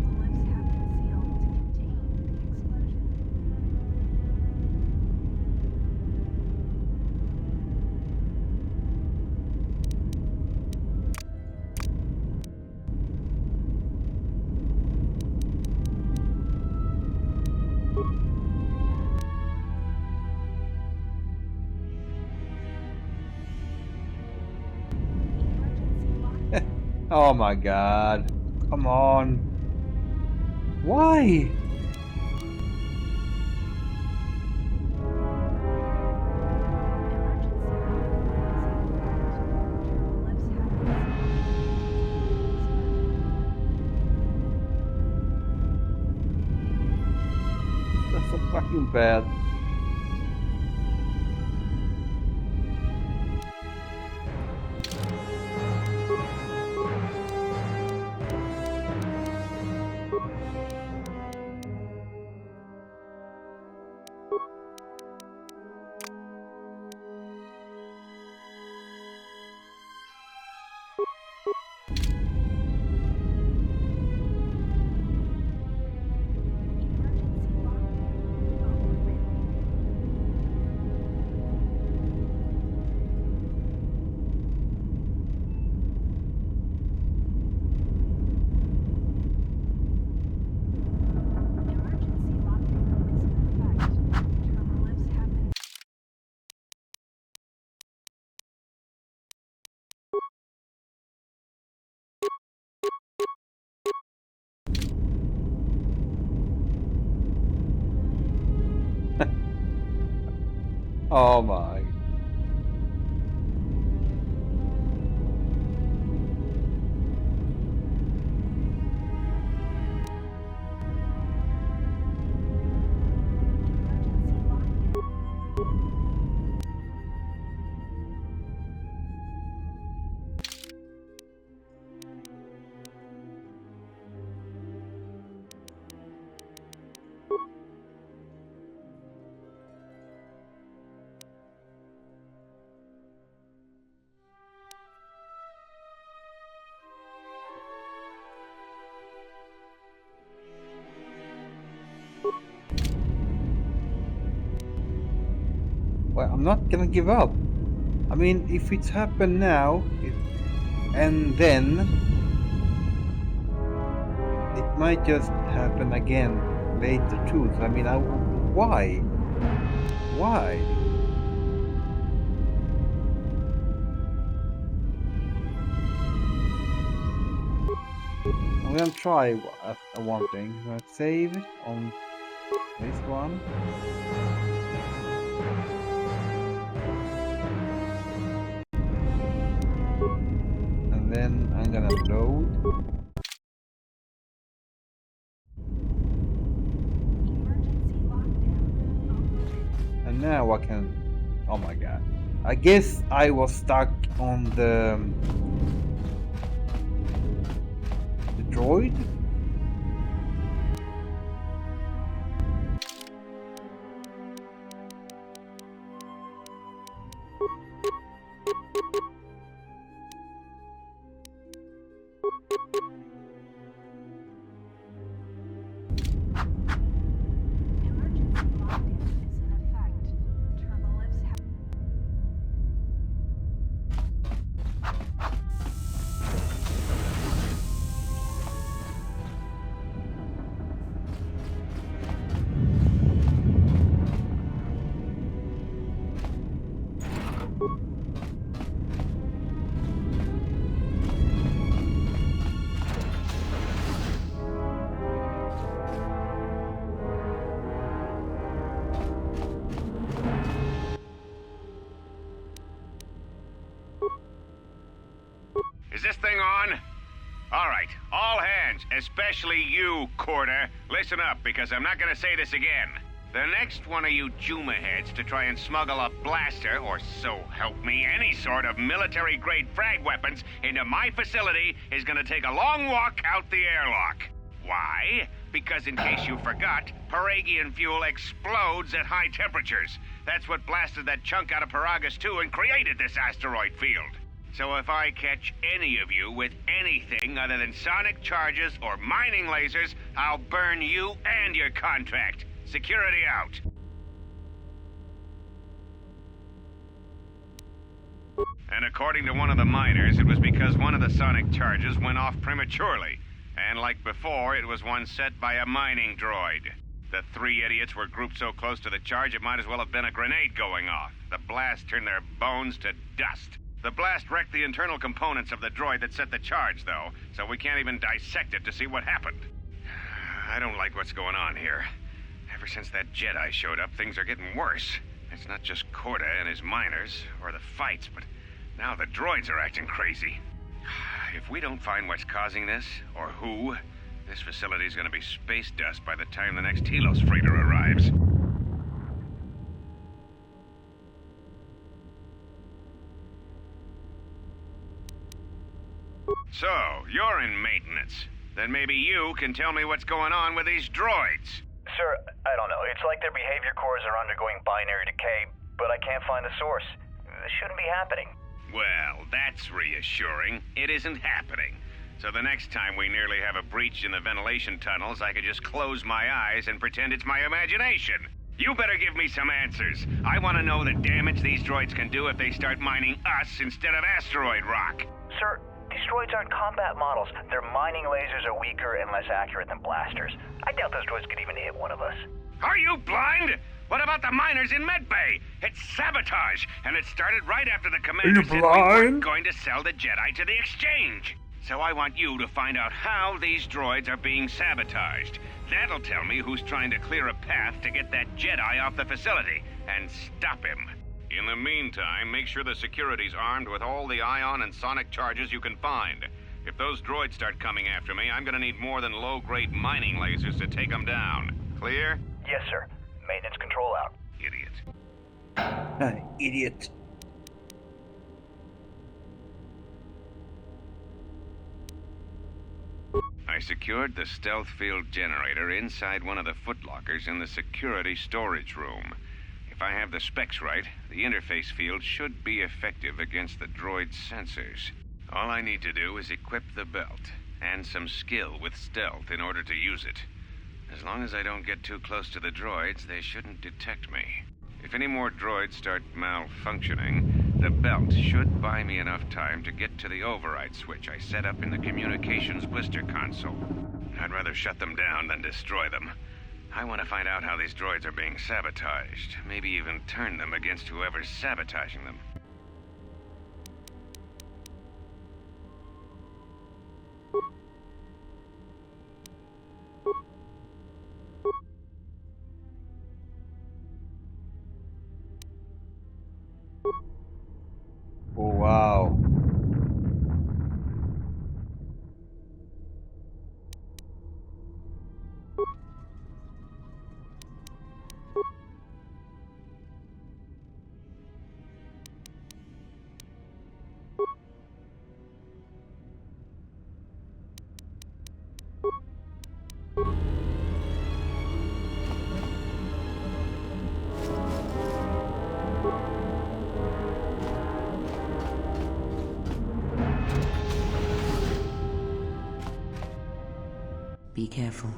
[SPEAKER 1] Oh my god. Come on. Why? That's so fucking bad. Oh my. Well, I'm not gonna give up. I mean, if it's happened now, and then it might just happen again later too. So, I mean, why? Why? I'm gonna try one thing. I'm gonna save it on this one. And then I'm gonna load. And now I can. Oh my god. I guess I was stuck on the droid.
[SPEAKER 5] Is this thing on? All right, all hands, especially you, Corder. Listen up, because I'm not gonna say this again. The next one of you Juma heads to try and smuggle a blaster, or so help me, any sort of military-grade frag weapons into my facility is gonna take a long walk out the airlock. Why? Because in case you forgot, Paragian fuel explodes at high temperatures. That's what blasted that chunk out of Paragus 2 and created this asteroid field. So if I catch any of you with anything other than sonic charges or mining lasers, I'll burn you and your contract. Security out. And according to one of the miners, it was because one of the sonic charges went off prematurely. And like before, it was one set by a mining droid. The three idiots were grouped so close to the charge it might as well have been a grenade going off. The blast turned their bones to dust. The blast wrecked the internal components of the droid that set the charge, though, so we can't even dissect it to see what happened. I don't like what's going on here. Ever since that Jedi showed up, things are getting worse. It's not just Corda and his miners, or the fights, but now the droids are acting crazy. If we don't find what's causing this, or who, this facility's gonna be space dust by the time the next Telos freighter arrives. So, you're in maintenance. Then maybe you can tell me what's going on with these droids.
[SPEAKER 6] Sir, I don't know. It's like their behavior cores are undergoing binary decay, but I can't find the source. This shouldn't be happening.
[SPEAKER 5] Well, that's reassuring. It isn't happening. So the next time we nearly have a breach in the ventilation tunnels, I could just close my eyes and pretend it's my imagination. You better give me some answers. I want to know the damage these droids can do if they start mining us instead of asteroid rock.
[SPEAKER 6] Sir, these droids aren't combat models. Their mining lasers are weaker and less accurate than blasters. I doubt those droids could even hit one of us.
[SPEAKER 5] Are you blind? What about the miners in Medbay? It's sabotage, and it started right after the commander said we weren't going to sell the Jedi to the exchange. So I want you to find out how these droids are being sabotaged. That'll tell me who's trying to clear a path to get that Jedi off the facility, and stop him. In the meantime, make sure the security's armed with all the ion and sonic charges you can find. If those droids start coming after me, I'm gonna need more than low-grade mining lasers to take them down. Clear?
[SPEAKER 6] Yes, sir. Maintenance control out.
[SPEAKER 5] Idiot.
[SPEAKER 1] Idiot.
[SPEAKER 5] I secured the stealth field generator inside one of the footlockers in the security storage room. If I have the specs right, the interface field should be effective against the droid's sensors. All I need to do is equip the belt, and some skill with stealth in order to use it. As long as I don't get too close to the droids, they shouldn't detect me. If any more droids start malfunctioning, the belt should buy me enough time to get to the override switch I set up in the communications blister console. I'd rather shut them down than destroy them. I want to find out how these droids are being sabotaged, maybe even turn them against whoever's sabotaging them.
[SPEAKER 1] Oh, wow.
[SPEAKER 4] Be careful.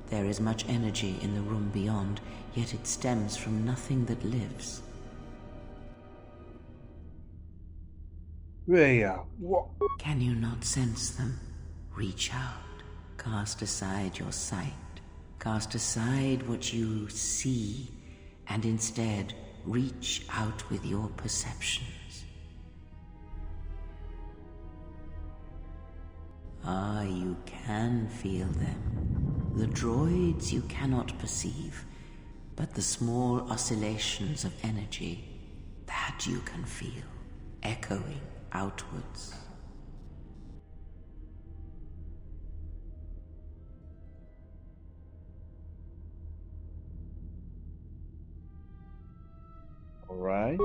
[SPEAKER 4] There is much energy in the room beyond, yet it stems from nothing that lives.
[SPEAKER 1] Yeah. What?
[SPEAKER 4] Can you not sense them? Reach out. Cast aside your sight. Cast aside what you see, and instead reach out with your perceptions. Ah, you can feel them. The droids you cannot perceive, but the small oscillations of energy, that you can feel, echoing outwards.
[SPEAKER 1] All right.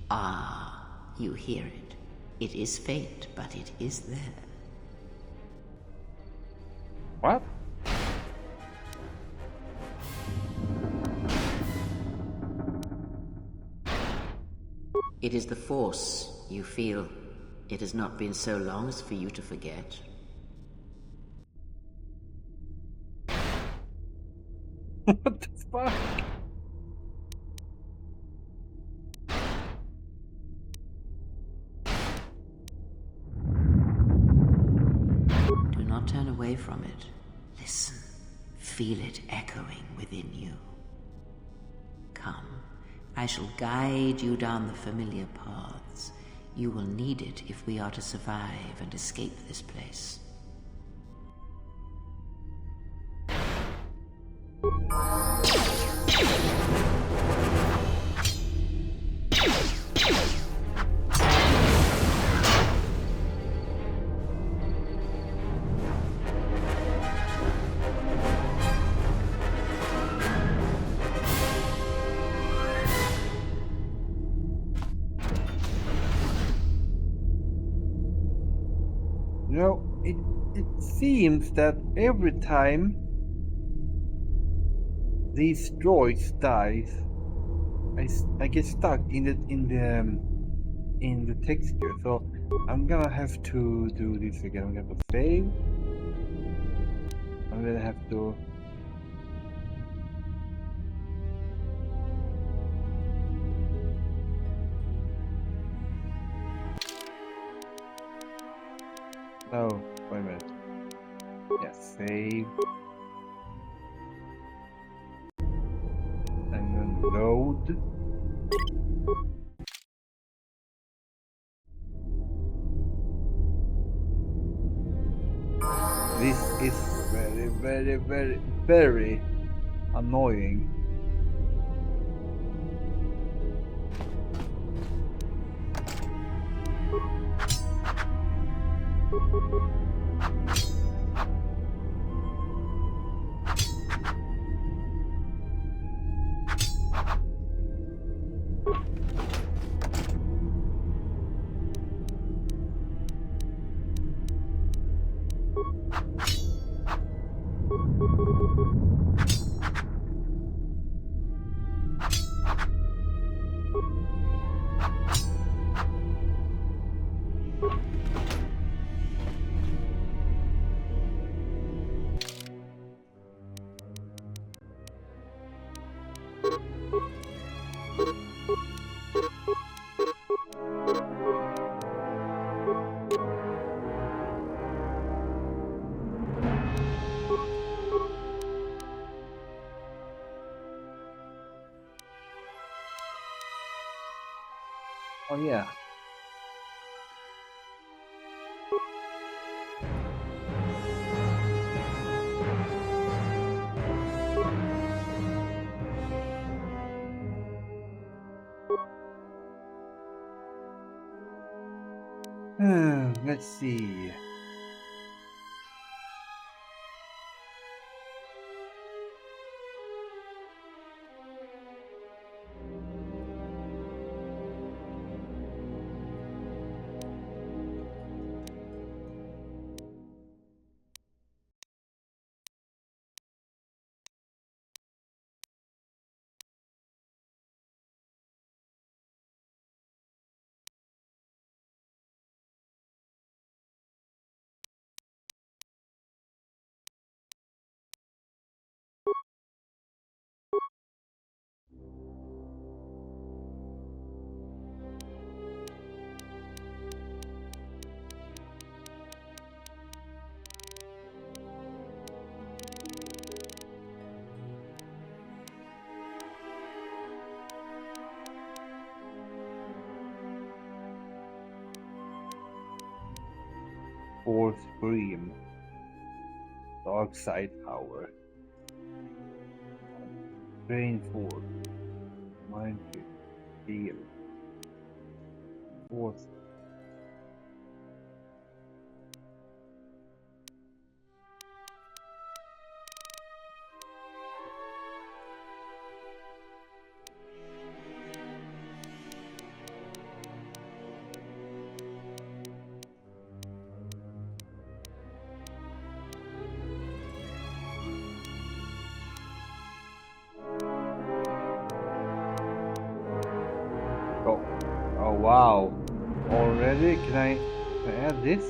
[SPEAKER 4] Ah, you hear it. It is faint, but it is there.
[SPEAKER 1] What?
[SPEAKER 4] It is the Force you feel. It has not been so long as for you to forget.
[SPEAKER 1] What the fuck?
[SPEAKER 4] Do not turn away from it. Listen. Feel it echoing within you. Come. I shall guide you down the familiar paths. You will need it if we are to survive and escape this place.
[SPEAKER 1] You know, it seems that every time these droids dies, I get stuck in the texture. So I'm gonna have to do this again. I'm gonna save. I'm gonna have to. No, wait a minute. Yeah, save. And then load. This is very, very, very, very annoying. Oh yeah. Let's see. Fourth Scream. Dark Side Power. Brain Force. Mind Chip. Steel. Fourth. Wow. Already? Can I add this?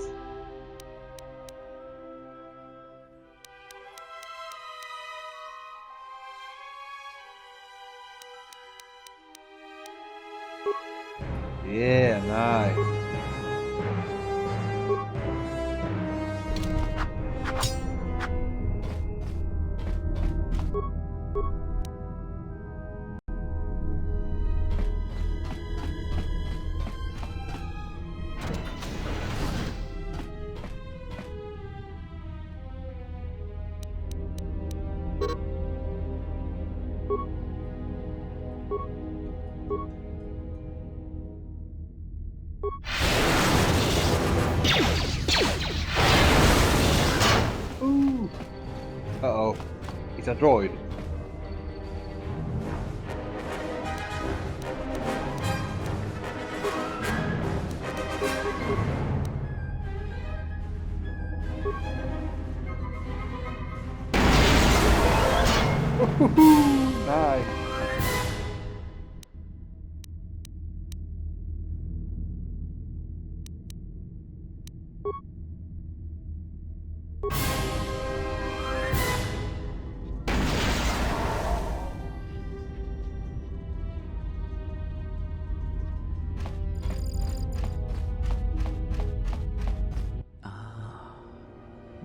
[SPEAKER 1] Yeah, nice. Ooh. Uh-oh. It's a droid. Nice.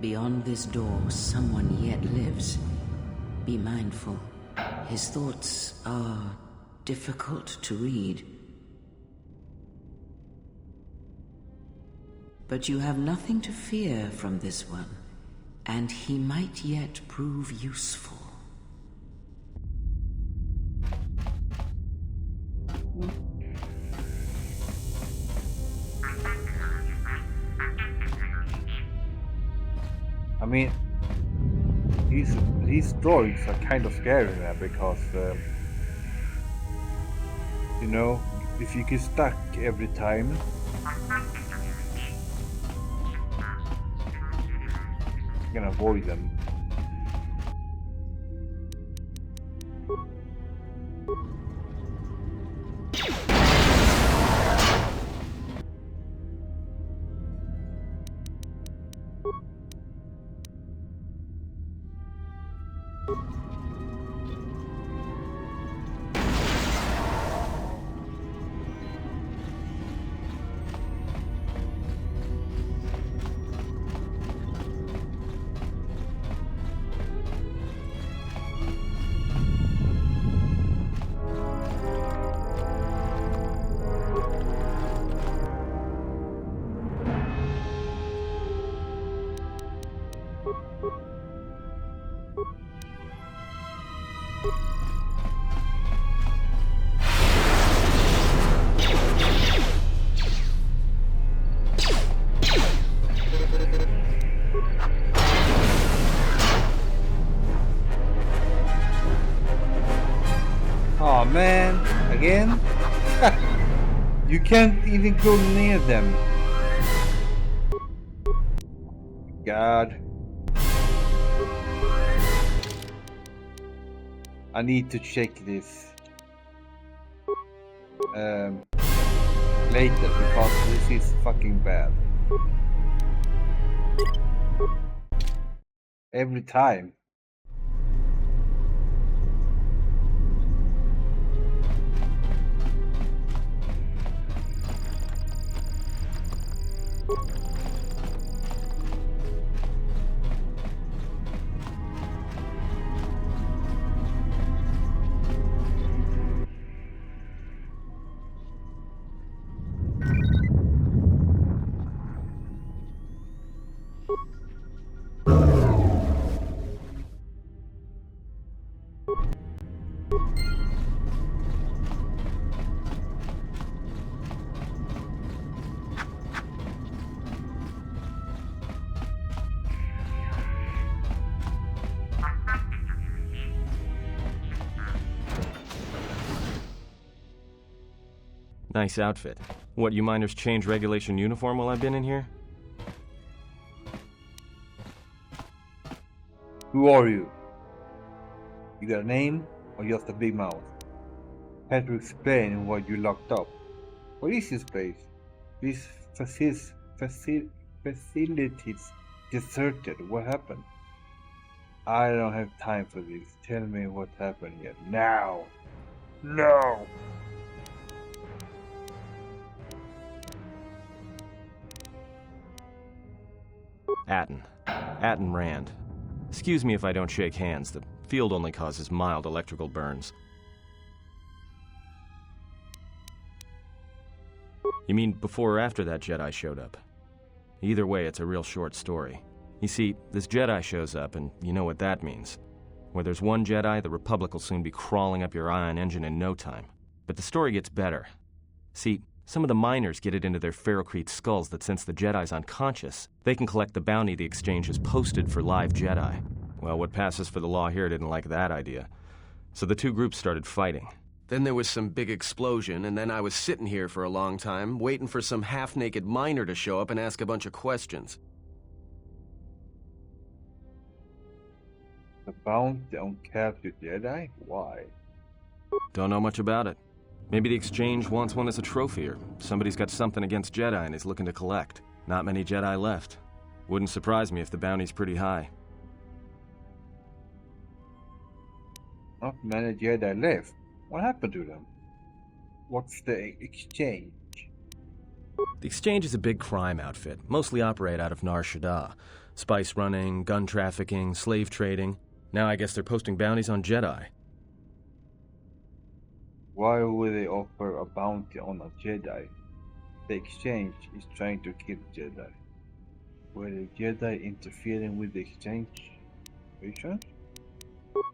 [SPEAKER 4] Beyond this door, someone yet lives. Be mindful. His thoughts are difficult to read. But you have nothing to fear from this one, and he might yet prove useful.
[SPEAKER 1] I mean, these droids are kind of scary now because, you know, if you get stuck every time, you can avoid them. Oh man, again? You can't even go near them. God. I need to check this later because this is fucking bad. Every time.
[SPEAKER 7] Nice outfit. What, you miners change regulation uniform while I've been in here?
[SPEAKER 1] Who are you? You got a name or just a big mouth? Had to explain why you locked up. What is this place? These facilities deserted. What happened? I don't have time for this. Tell me what happened here. Now! No!
[SPEAKER 7] Atten Rand. Excuse me if I don't shake hands. The field only causes mild electrical burns. You mean before or after that Jedi showed up? Either way, it's a real short story. You see, this Jedi shows up, and you know what that means. Where there's one Jedi, the Republic will soon be crawling up your ion engine in no time. But the story gets better. See, some of the miners get it into their ferrocrete skulls that since the Jedi's unconscious, they can collect the bounty the exchange has posted for live Jedi. Well, what passes for the law here didn't like that idea. So the two groups started fighting.
[SPEAKER 8] Then there was some big explosion, and then I was sitting here for a long time, waiting for some half-naked miner to show up and ask a bunch of questions.
[SPEAKER 1] The bounty on captured Jedi? Why?
[SPEAKER 7] Don't know much about it. Maybe the exchange wants one as a trophy, or somebody's got something against Jedi and is looking to collect. Not many Jedi left. Wouldn't surprise me if the bounty's pretty high.
[SPEAKER 1] Not many Jedi left. What happened to them? What's the exchange?
[SPEAKER 7] The exchange is a big crime outfit, mostly operate out of Nar Shaddaa. Spice running, gun trafficking, slave trading. Now I guess they're posting bounties on Jedi.
[SPEAKER 1] Why would they offer a bounty on a Jedi? The exchange is trying to kill Jedi. Were the Jedi interfering with the exchange? Are you sure?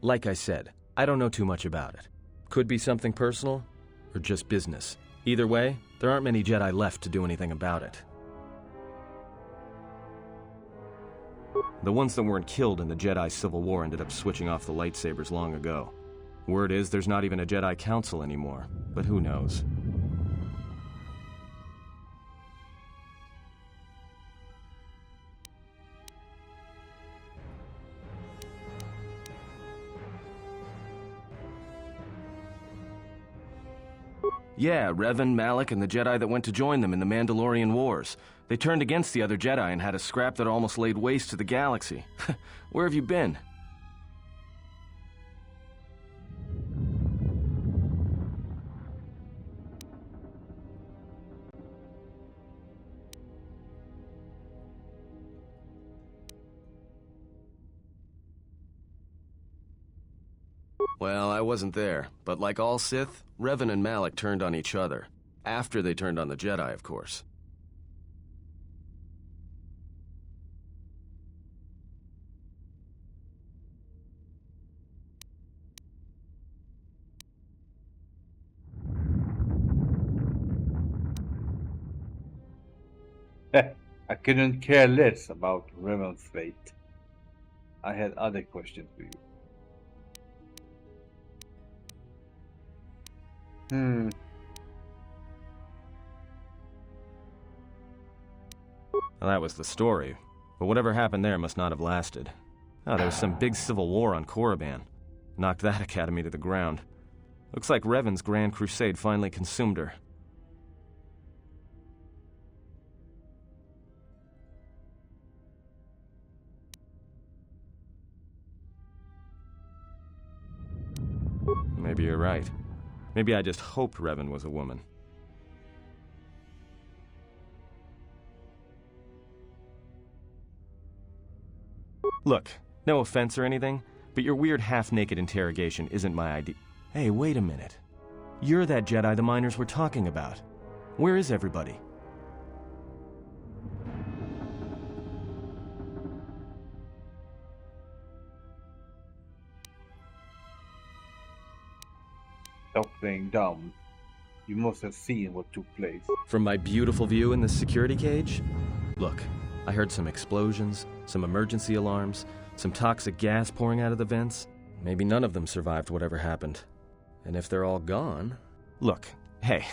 [SPEAKER 7] Like I said, I don't know too much about it. Could be something personal, or just business. Either way, there aren't many Jedi left to do anything about it. The ones that weren't killed in the Jedi Civil War ended up switching off the lightsabers long ago. Word is there's not even a Jedi Council anymore, but who knows? Yeah, Revan, Malak, and the Jedi that went to join them in the Mandalorian Wars. They turned against the other Jedi and had a scrap that almost laid waste to the galaxy. Where have you been?
[SPEAKER 8] Well, I wasn't there, but like all Sith, Revan and Malak turned on each other. After they turned on the Jedi, of course.
[SPEAKER 1] I couldn't care less about Revan's fate. I had other questions for you.
[SPEAKER 7] Well, that was the story, but whatever happened there must not have lasted. Oh, there was some big civil war on Korriban. Knocked that academy to the ground. Looks like Revan's grand crusade finally consumed her. Maybe you're right. Maybe I just hoped Revan was a woman. Look, no offense or anything, but your weird half-naked interrogation isn't my idea. Hey, wait a minute. You're that Jedi the miners were talking about. Where is everybody?
[SPEAKER 1] Stop playing dumb. You must have seen what took place.
[SPEAKER 7] From my beautiful view in the security cage? Look, I heard some explosions, some emergency alarms, some toxic gas pouring out of the vents. Maybe none of them survived whatever happened. And if they're all gone... Look, hey,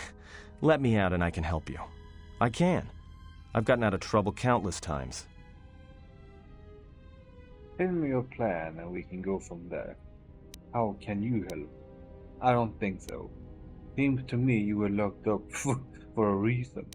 [SPEAKER 7] let me out and I can help you. I can. I've gotten out of trouble countless times.
[SPEAKER 1] Tell me your plan and we can go from there. How can you help? I don't think so. Seems to me you were locked up for a reason.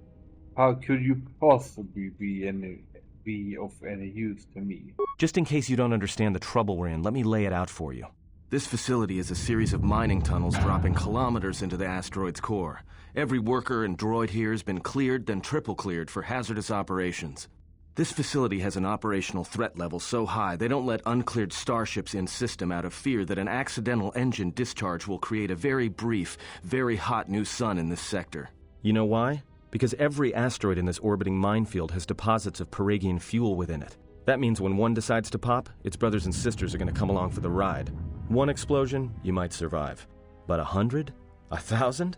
[SPEAKER 1] How could you possibly be of any use to me?
[SPEAKER 7] Just in case you don't understand the trouble we're in, let me lay it out for you.
[SPEAKER 8] This facility is a series of mining tunnels dropping kilometers into the asteroid's core. Every worker and droid here has been cleared, then triple cleared for hazardous operations. This facility has an operational threat level so high they don't let uncleared starships in system out of fear that an accidental engine discharge will create a very brief, very hot new sun in this sector.
[SPEAKER 7] You know why? Because every asteroid in this orbiting minefield has deposits of Paragian fuel within it. That means when one decides to pop, its brothers and sisters are going to come along for the ride. One explosion, you might survive. But 100? 1,000?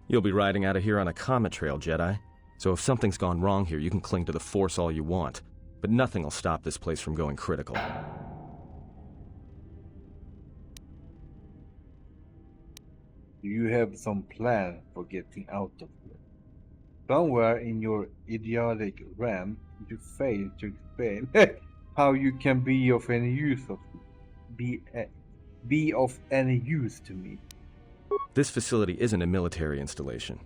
[SPEAKER 7] You'll be riding out of here on a comet trail, Jedi. So if something's gone wrong here, you can cling to the Force all you want. But nothing will stop this place from going critical.
[SPEAKER 1] Do you have some plan for getting out of here? Somewhere in your idiotic rant, you fail to explain how you can be of any use of any use to me.
[SPEAKER 7] This facility isn't a military installation,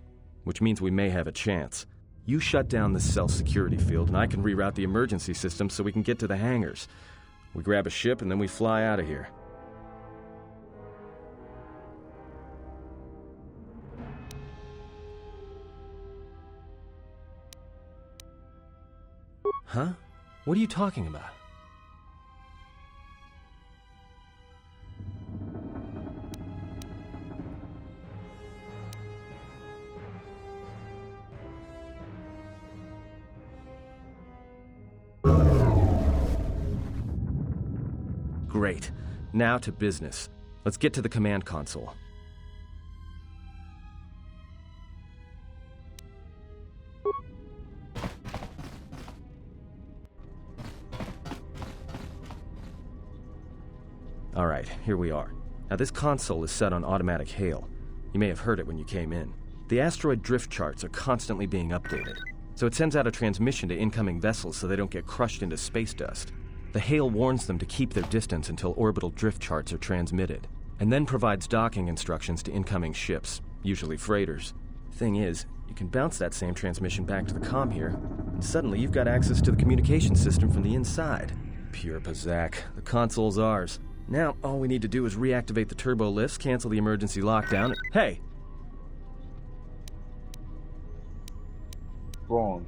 [SPEAKER 7] which means we may have a chance. You shut down the cell security field, and I can reroute the emergency system so we can get to the hangars. We grab a ship, and then we fly out of here. Huh? What are you talking about? Great. Now to business. Let's get to the command console. Alright, here we are. Now this console is set on automatic hail. You may have heard it when you came in. The asteroid drift charts are constantly being updated, so it sends out a transmission to incoming vessels so they don't get crushed into space dust. The hail warns them to keep their distance until orbital drift charts are transmitted, and then provides docking instructions to incoming ships, usually freighters. Thing is, you can bounce that same transmission back to the comm here, and suddenly you've got access to the communication system from the inside. Pure Pazak. The console's ours. Now, all we need to do is reactivate the turbo lifts, cancel the emergency lockdown. Hey!
[SPEAKER 1] Wrong.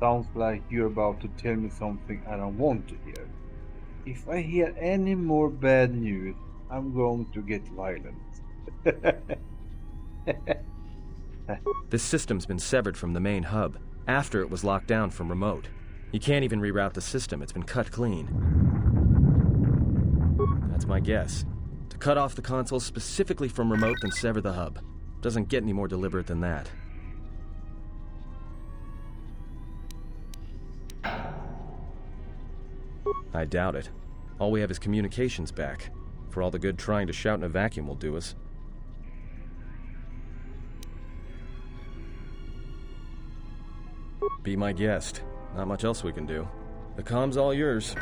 [SPEAKER 1] Sounds like you're about to tell me something I don't want to hear. If I hear any more bad news, I'm going to get violent.
[SPEAKER 7] This system's been severed from the main hub, after it was locked down from remote. You can't even reroute the system, it's been cut clean. That's my guess. To cut off the console specifically from remote, then sever the hub. Doesn't get any more deliberate than that. I doubt it. All we have is communications back. For all the good trying to shout in a vacuum will do us. Be my guest. Not much else we can do. The comm's all yours.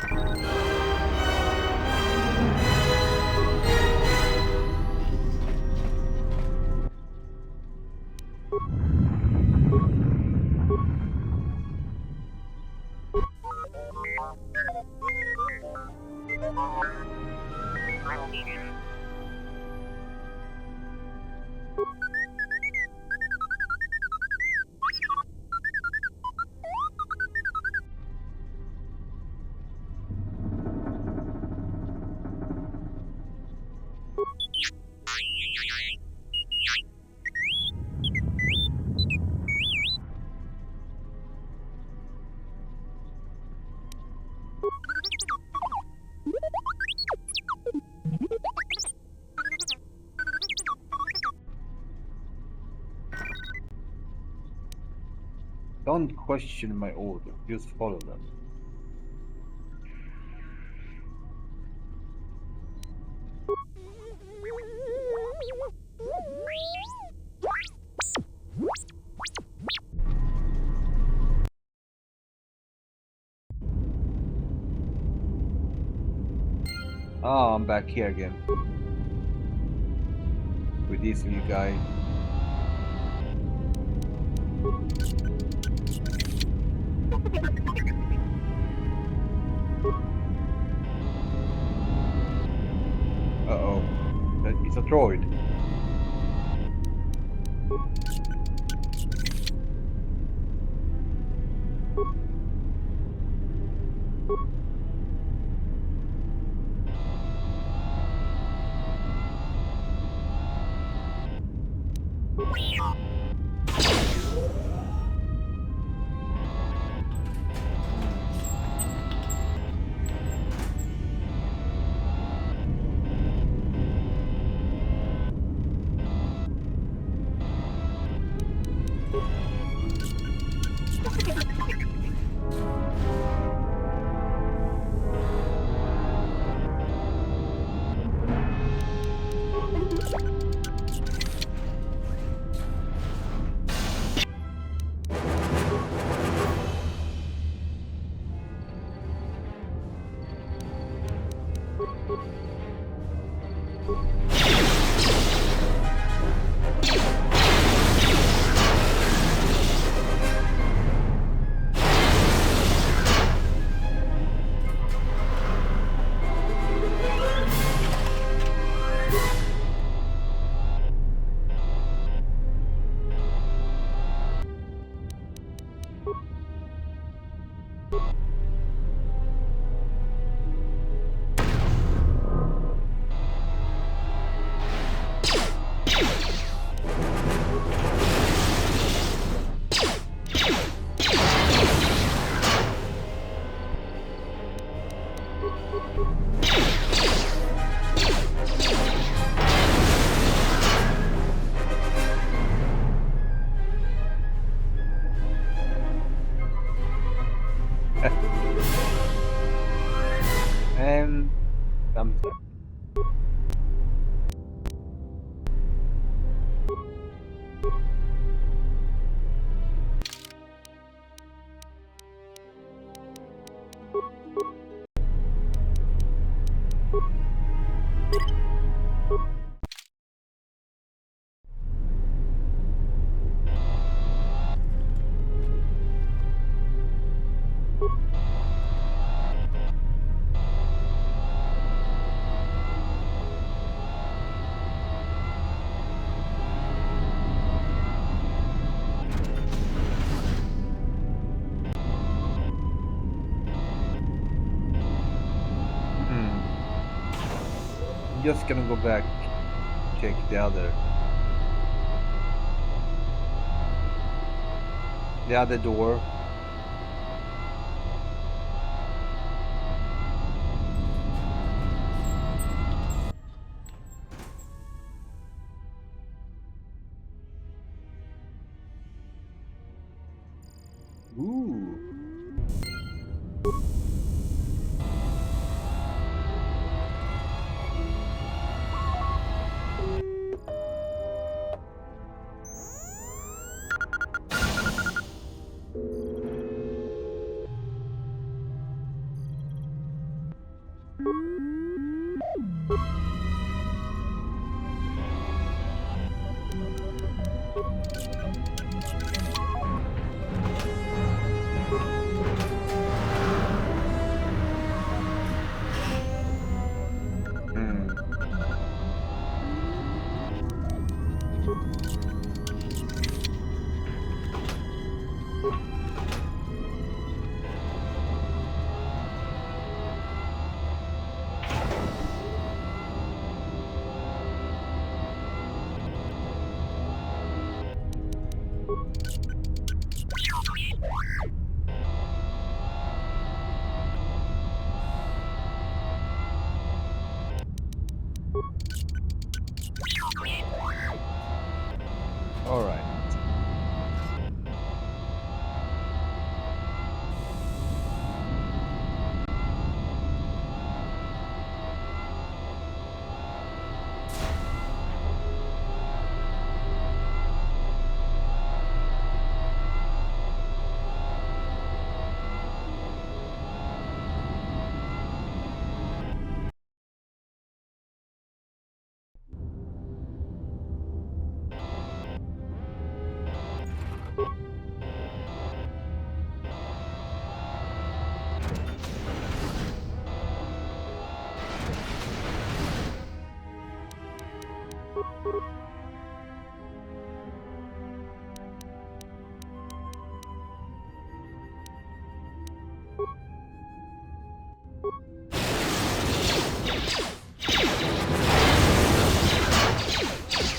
[SPEAKER 1] Don't question my order, just follow them. Ah, I'm back here again. With this new guy. Uh-oh. It's a droid. And thumbs up. Just gonna go back, check the other door. Ooh. All right.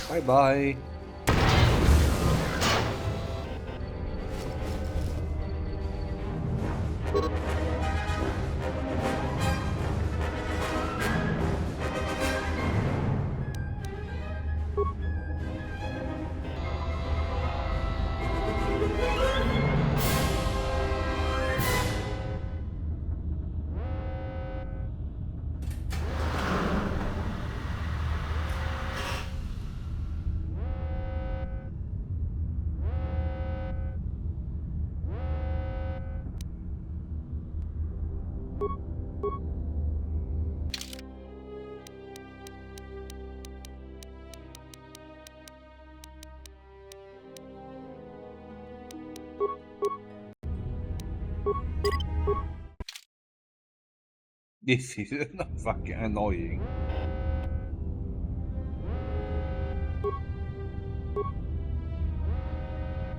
[SPEAKER 1] Bye-bye. This is fucking annoying.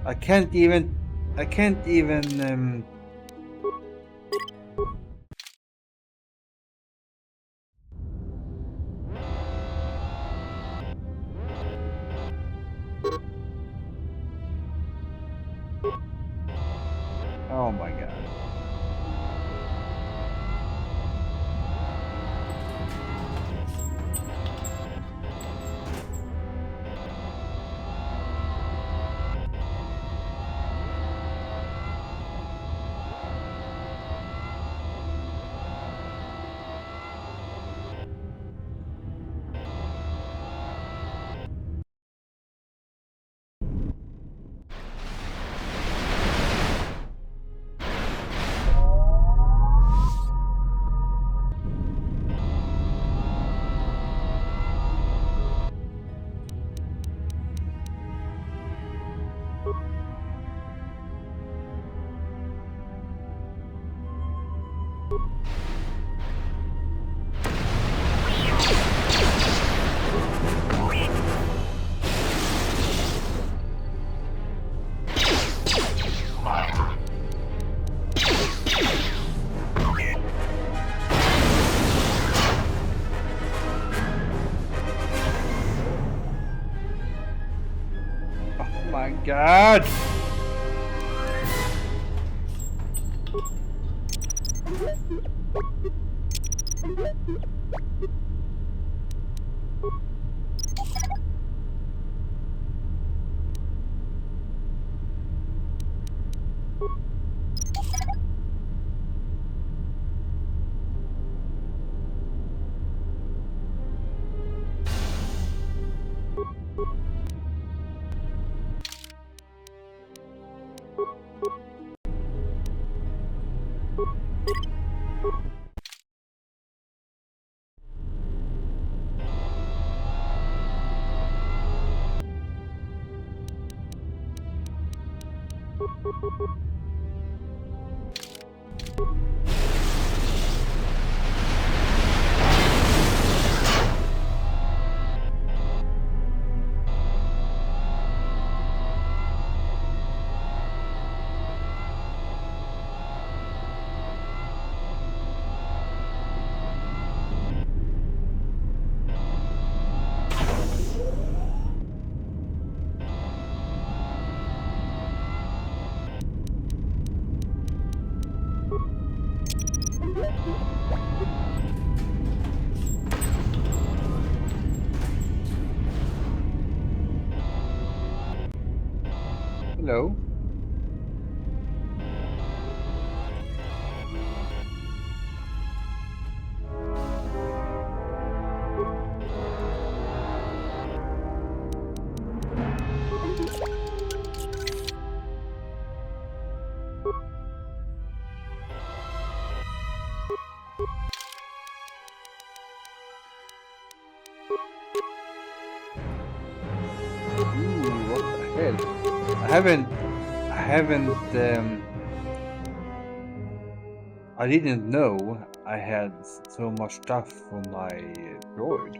[SPEAKER 1] I can't even oh my god. My god! Hello. Ooh, what the hell? I didn't know I had so much stuff for my droid.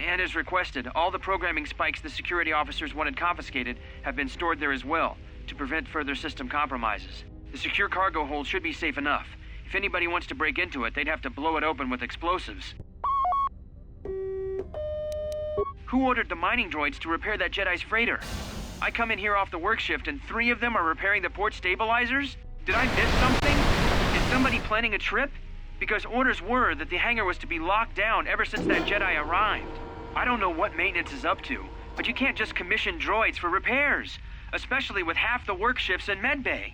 [SPEAKER 9] And as requested, all the programming spikes the security officers wanted confiscated have been stored there as well, to prevent further system compromises. The secure cargo hold should be safe enough. If anybody wants to break into it, they'd have to blow it open with explosives. Who ordered the mining droids to repair that Jedi's freighter? I come in here off the work shift and 3 of them are repairing the port stabilizers? Did I miss something? Is somebody planning a trip? Because orders were that the hangar was to be locked down ever since that Jedi arrived. I don't know what maintenance is up to, but you can't just commission droids for repairs, especially with half the work shifts in medbay.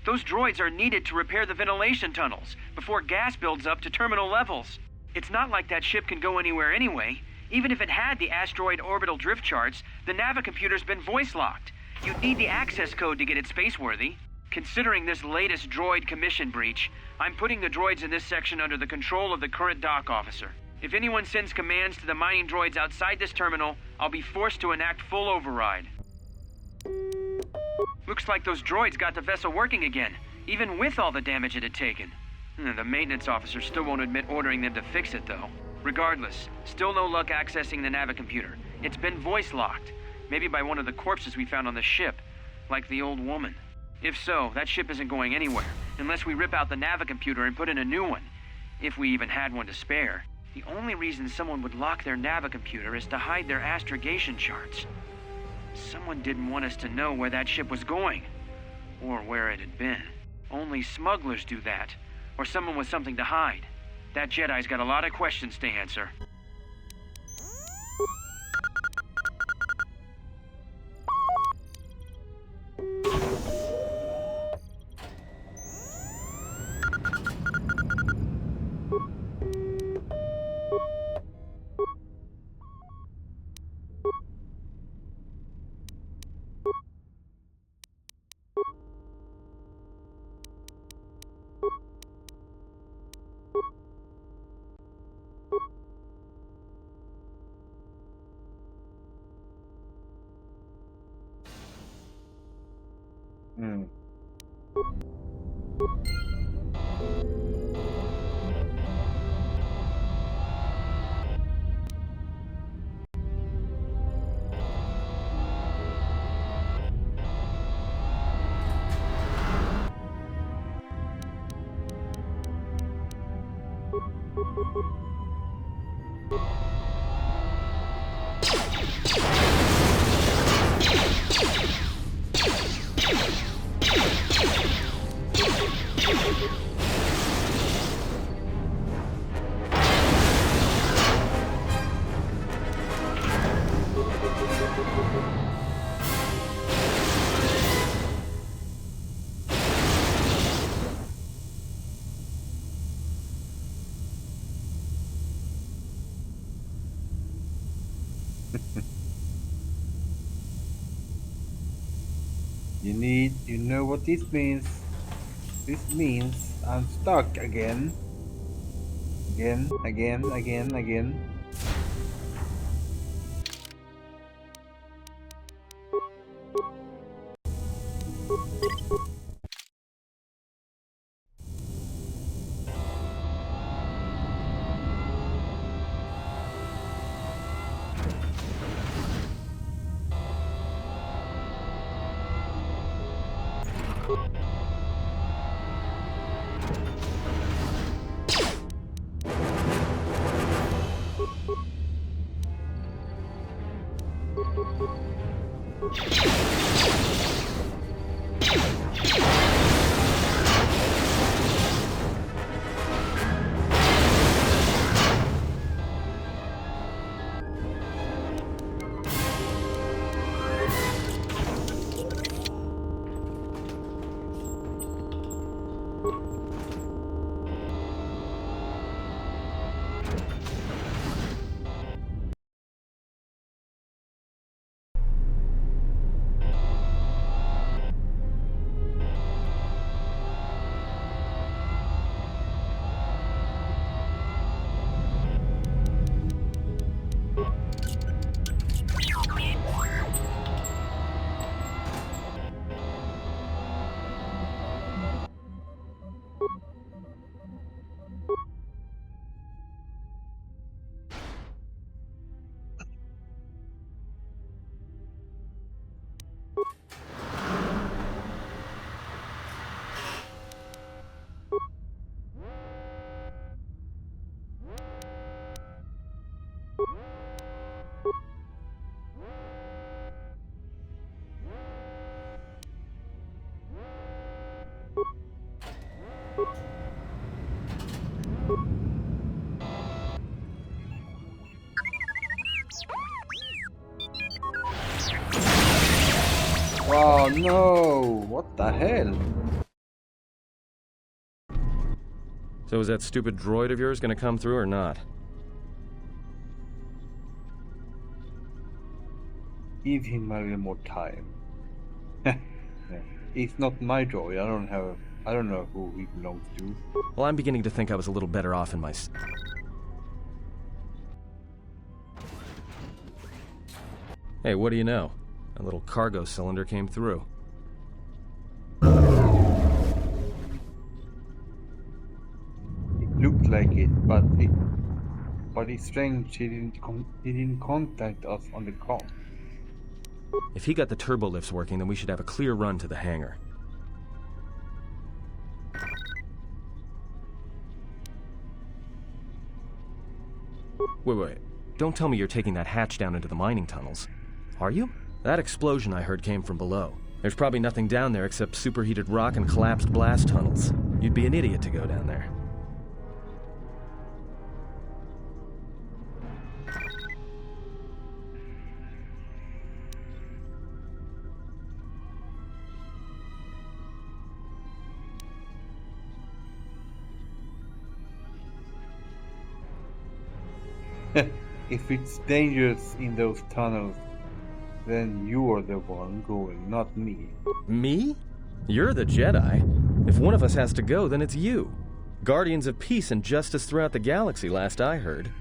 [SPEAKER 9] Those droids are needed to repair the ventilation tunnels before gas builds up to terminal levels. It's not like that ship can go anywhere anyway. Even if it had the asteroid orbital drift charts, the navicomputer's been voice-locked. You'd need the access code to get it spaceworthy. Considering this latest droid commission breach, I'm putting the droids in this section under the control of the current dock officer. If anyone sends commands to the mining droids outside this terminal, I'll be forced to enact full override. Looks like those droids got the vessel working again, even with all the damage it had taken. The maintenance officer still won't admit ordering them to fix it, though. Regardless, still no luck accessing the navicomputer. It's been voice-locked, maybe by one of the corpses we found on the ship, like the old woman. If so, that ship isn't going anywhere, unless we rip out the navicomputer and put in a new one, if we even had one to spare. The only reason someone would lock their navicomputer is to hide their astrogation charts. Someone didn't want us to know where that ship was going, or where it had been. Only smugglers do that, or someone with something to hide. That Jedi's got a lot of questions to answer.
[SPEAKER 1] You know what this means. This means I'm stuck again. Again. Oh no! What the hell?
[SPEAKER 7] So is that stupid droid of yours gonna come through or not?
[SPEAKER 1] Give him a little more time. It's not my droid. I don't know who he belongs to.
[SPEAKER 7] Well, I'm beginning to think I was a little better off in my... Hey, what do you know? A little cargo cylinder came through.
[SPEAKER 1] It looked like it, but it's strange he didn't contact us on the com.
[SPEAKER 7] If he got the turbo lifts working, then we should have a clear run to the hangar. Wait. Don't tell me you're taking that hatch down into the mining tunnels. Are you? That explosion I heard came from below. There's probably nothing down there except superheated rock and collapsed blast tunnels. You'd be an idiot to go down there.
[SPEAKER 1] If it's dangerous in those tunnels, then you're the one going, not me.
[SPEAKER 7] Me? You're the Jedi. If one of us has to go, then it's you. Guardians of peace and justice throughout the galaxy, last I heard.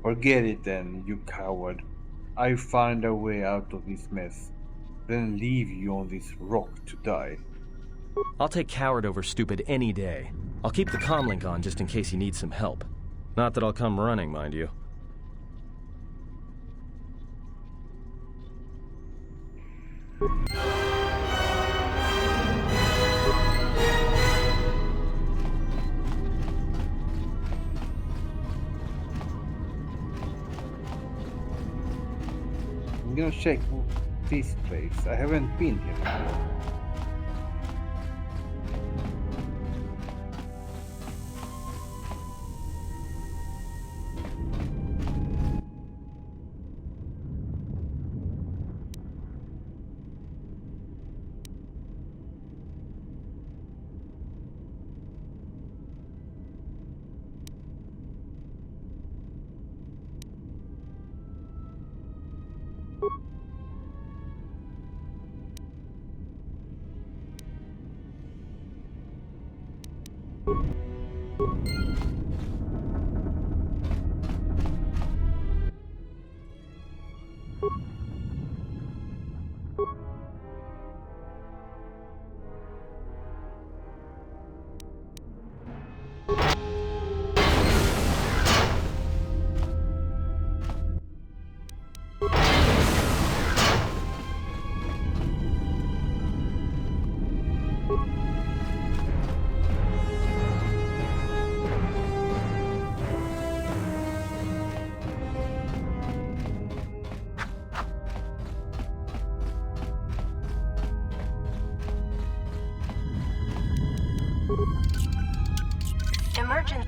[SPEAKER 1] Forget it then, you coward. I'll find a way out of this mess, then leave you on this rock to die.
[SPEAKER 7] I'll take coward over stupid any day. I'll keep the comlink on just in case you need some help. Not that I'll come running, mind you.
[SPEAKER 1] I'm gonna check this place. I haven't been here before.
[SPEAKER 2] Emergency.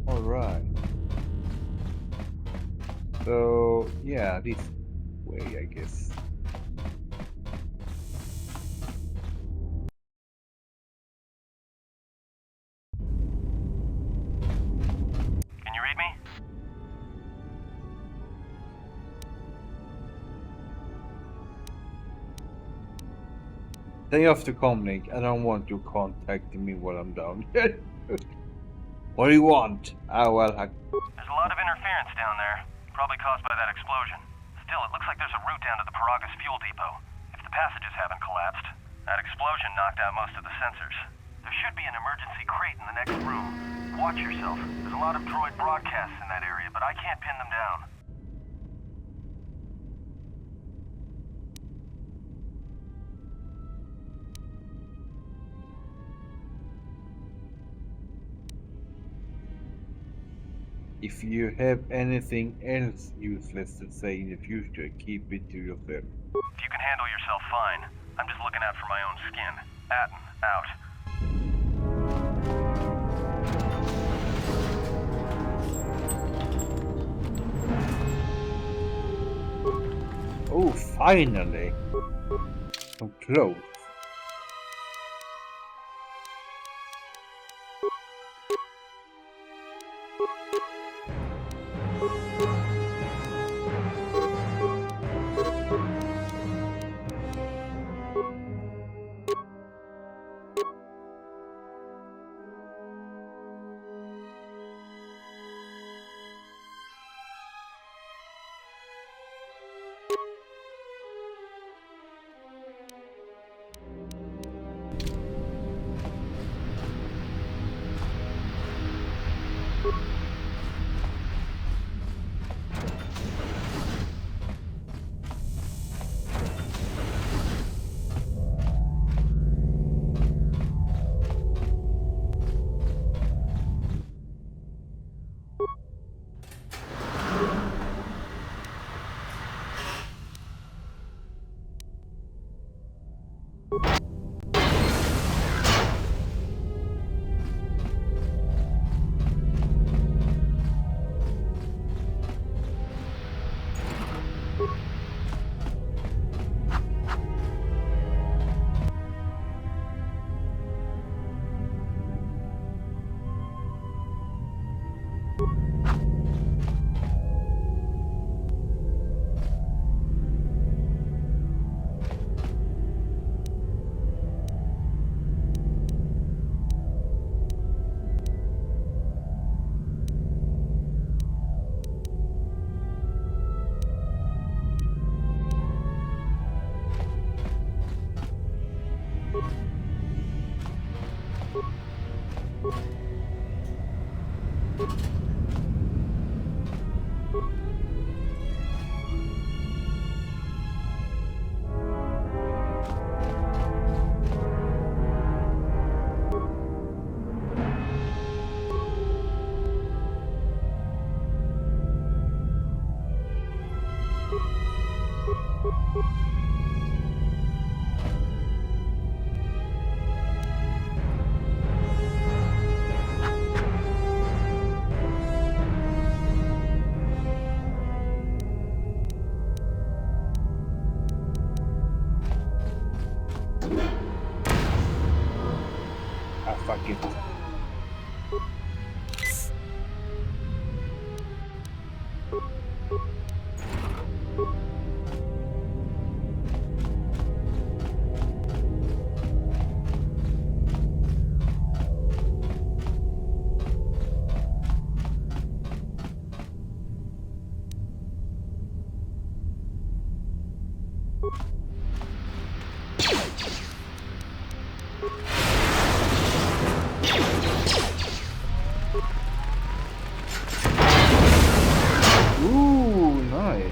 [SPEAKER 1] All right. So yeah, this way, I guess.
[SPEAKER 6] Can you read me?
[SPEAKER 1] Stay off the comlink. I don't want you contacting me while I'm down here. What do you want? Ah, well,
[SPEAKER 6] There's a lot of interference down there, probably caused by that explosion. Still, it looks like there's a route down to the Paragas fuel depot. If the passages haven't collapsed, that explosion knocked out most of the sensors. There should be an emergency crate in the next room. Watch yourself. There's a lot of droid broadcasts in that area, but I can't pin them down.
[SPEAKER 1] If you have anything else useless to say in the future, keep it to yourself.
[SPEAKER 6] If you can handle yourself, fine. I'm just looking out for my own skin. Atten, out.
[SPEAKER 1] Oh, finally! So close. Fuck it. Ooh, nice.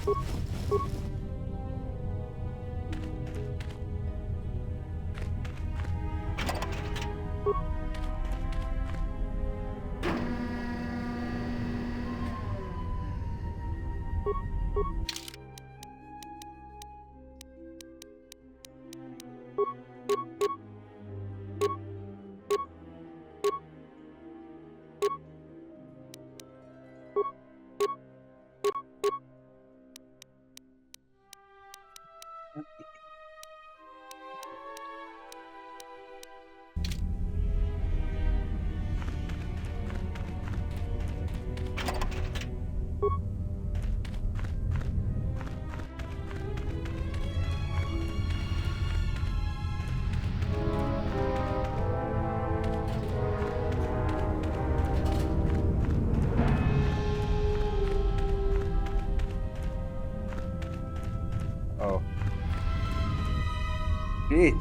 [SPEAKER 1] Oh. Shit.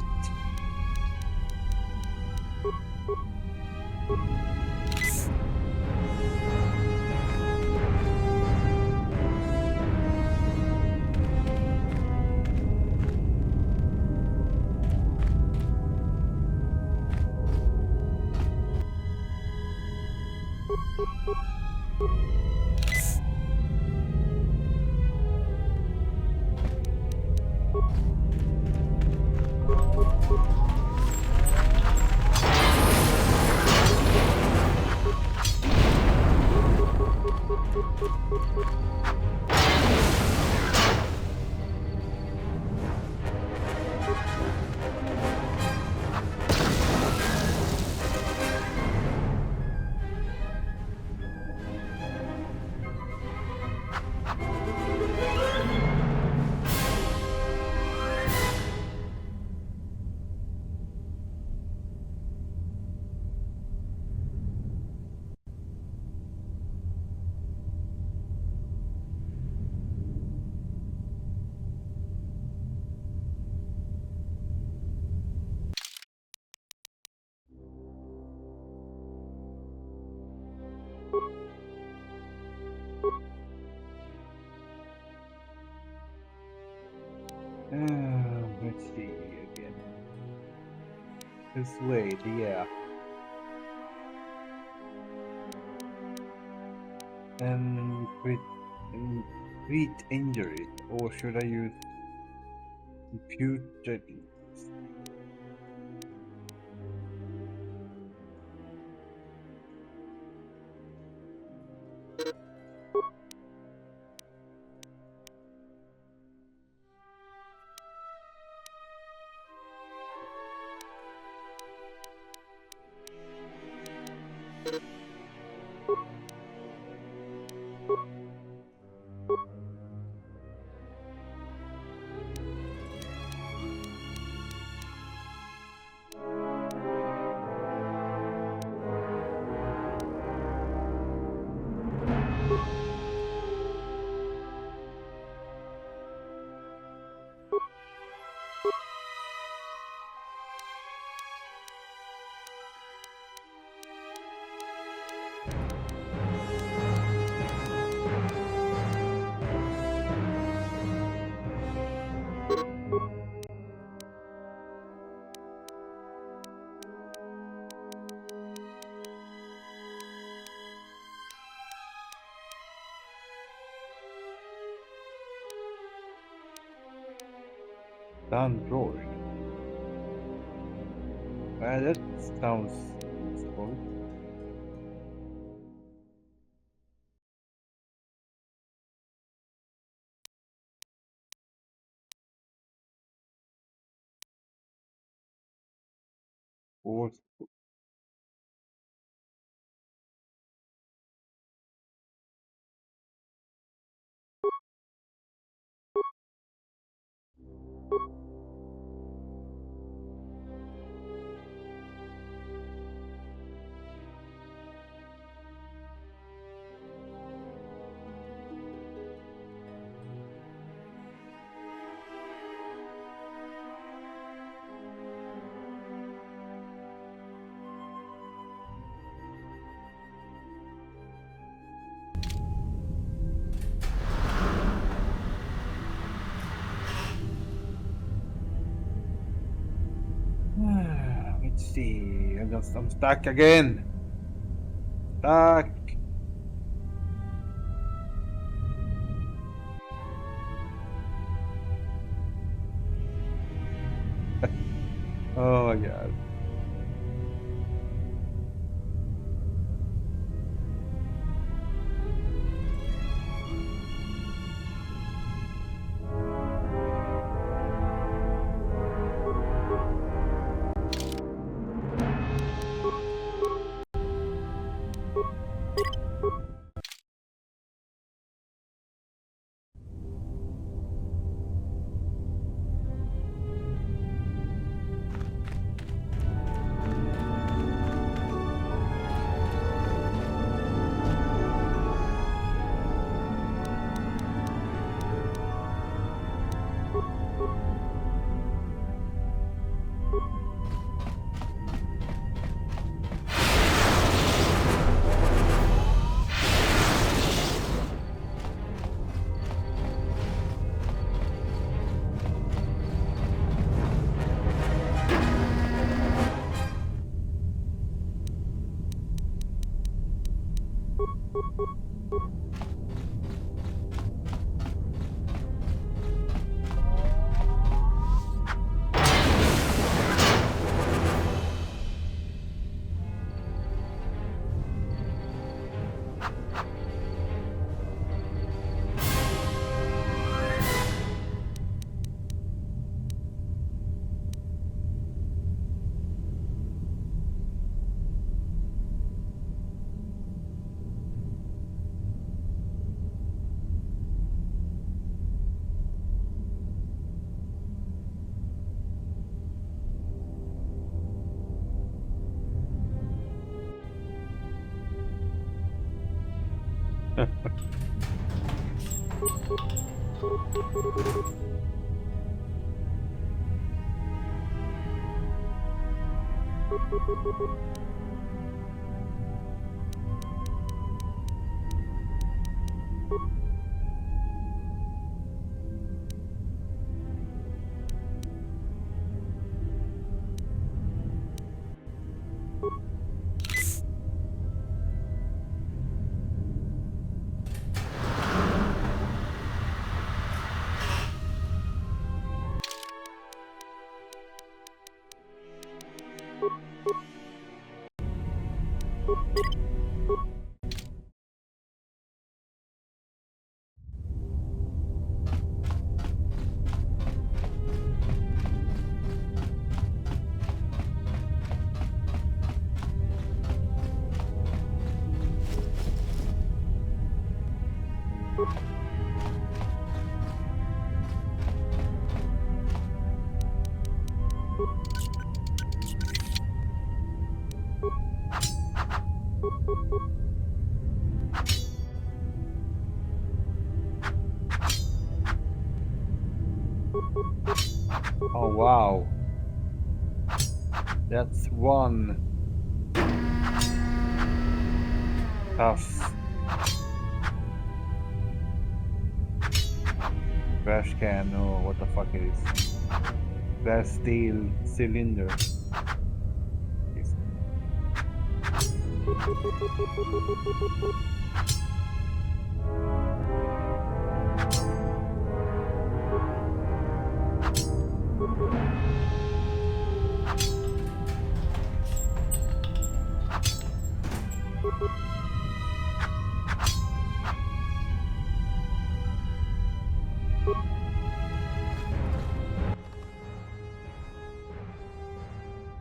[SPEAKER 1] Let's see again. This way, yeah. And treat injury, or should I use computer? Done drawing. That sounds useful. Or Let's see. I'm stuck again. Stuck. Oh my god. Oh wow. That's one tough trash can or what the fuck it is. That steel cylinder. Yes.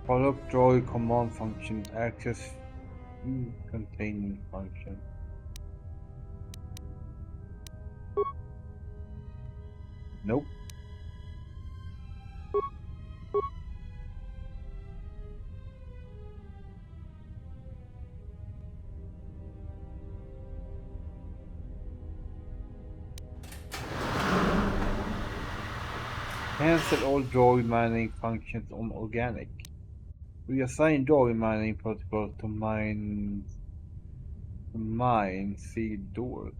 [SPEAKER 1] Follow-up droid command function, access containment function. Nope. Cancel all droid mining functions on organic. Reassign droid mining protocol to mine sealed doors.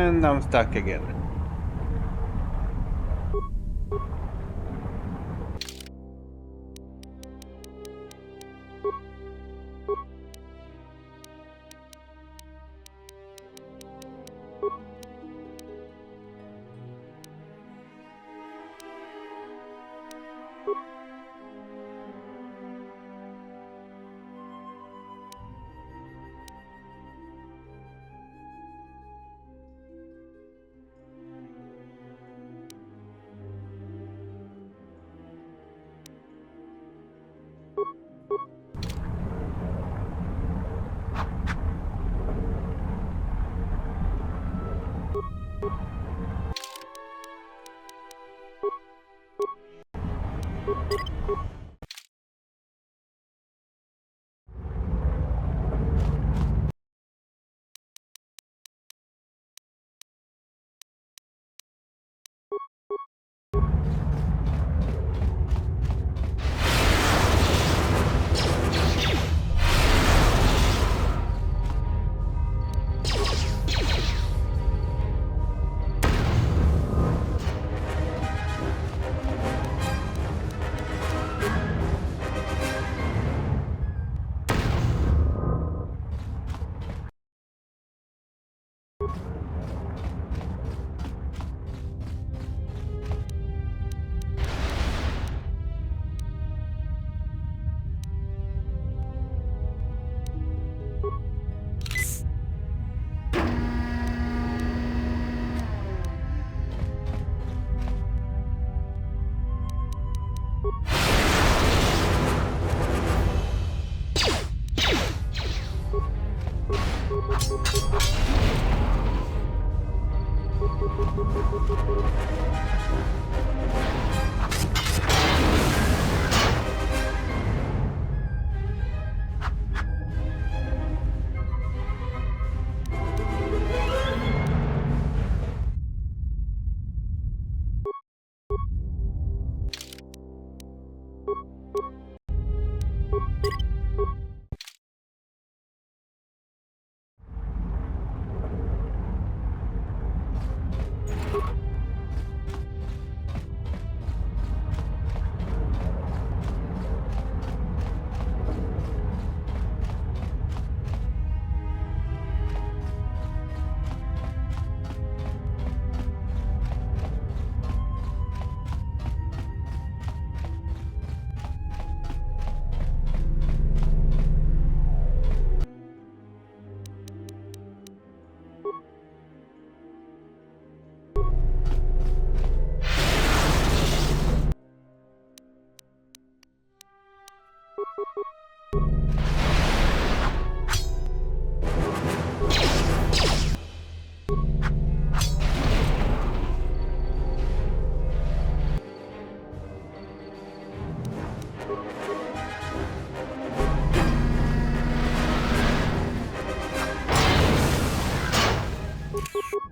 [SPEAKER 1] And I'm stuck again.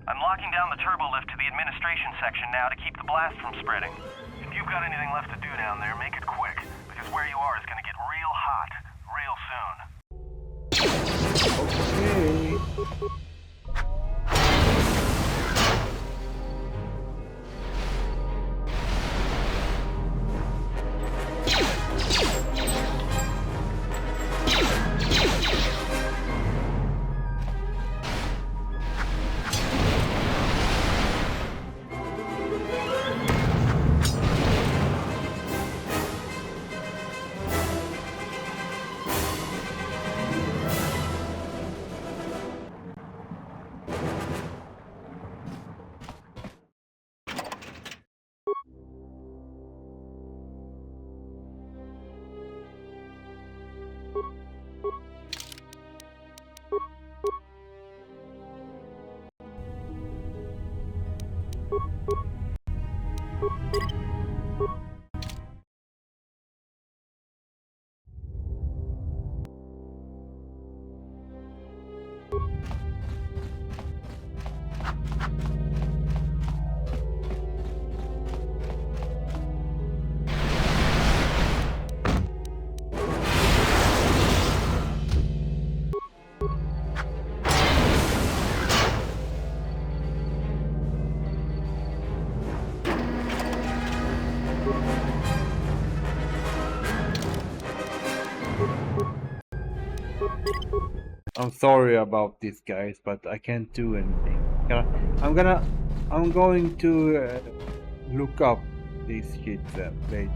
[SPEAKER 6] I'm locking down the turbo lift to the administration section now to keep the blast from spreading. If you've got anything left to do down there, make it quick, because where you are is gonna get real hot real soon.
[SPEAKER 1] Okay. I'm sorry about this, guys, but I can't do anything. I'm going to look up these shit later.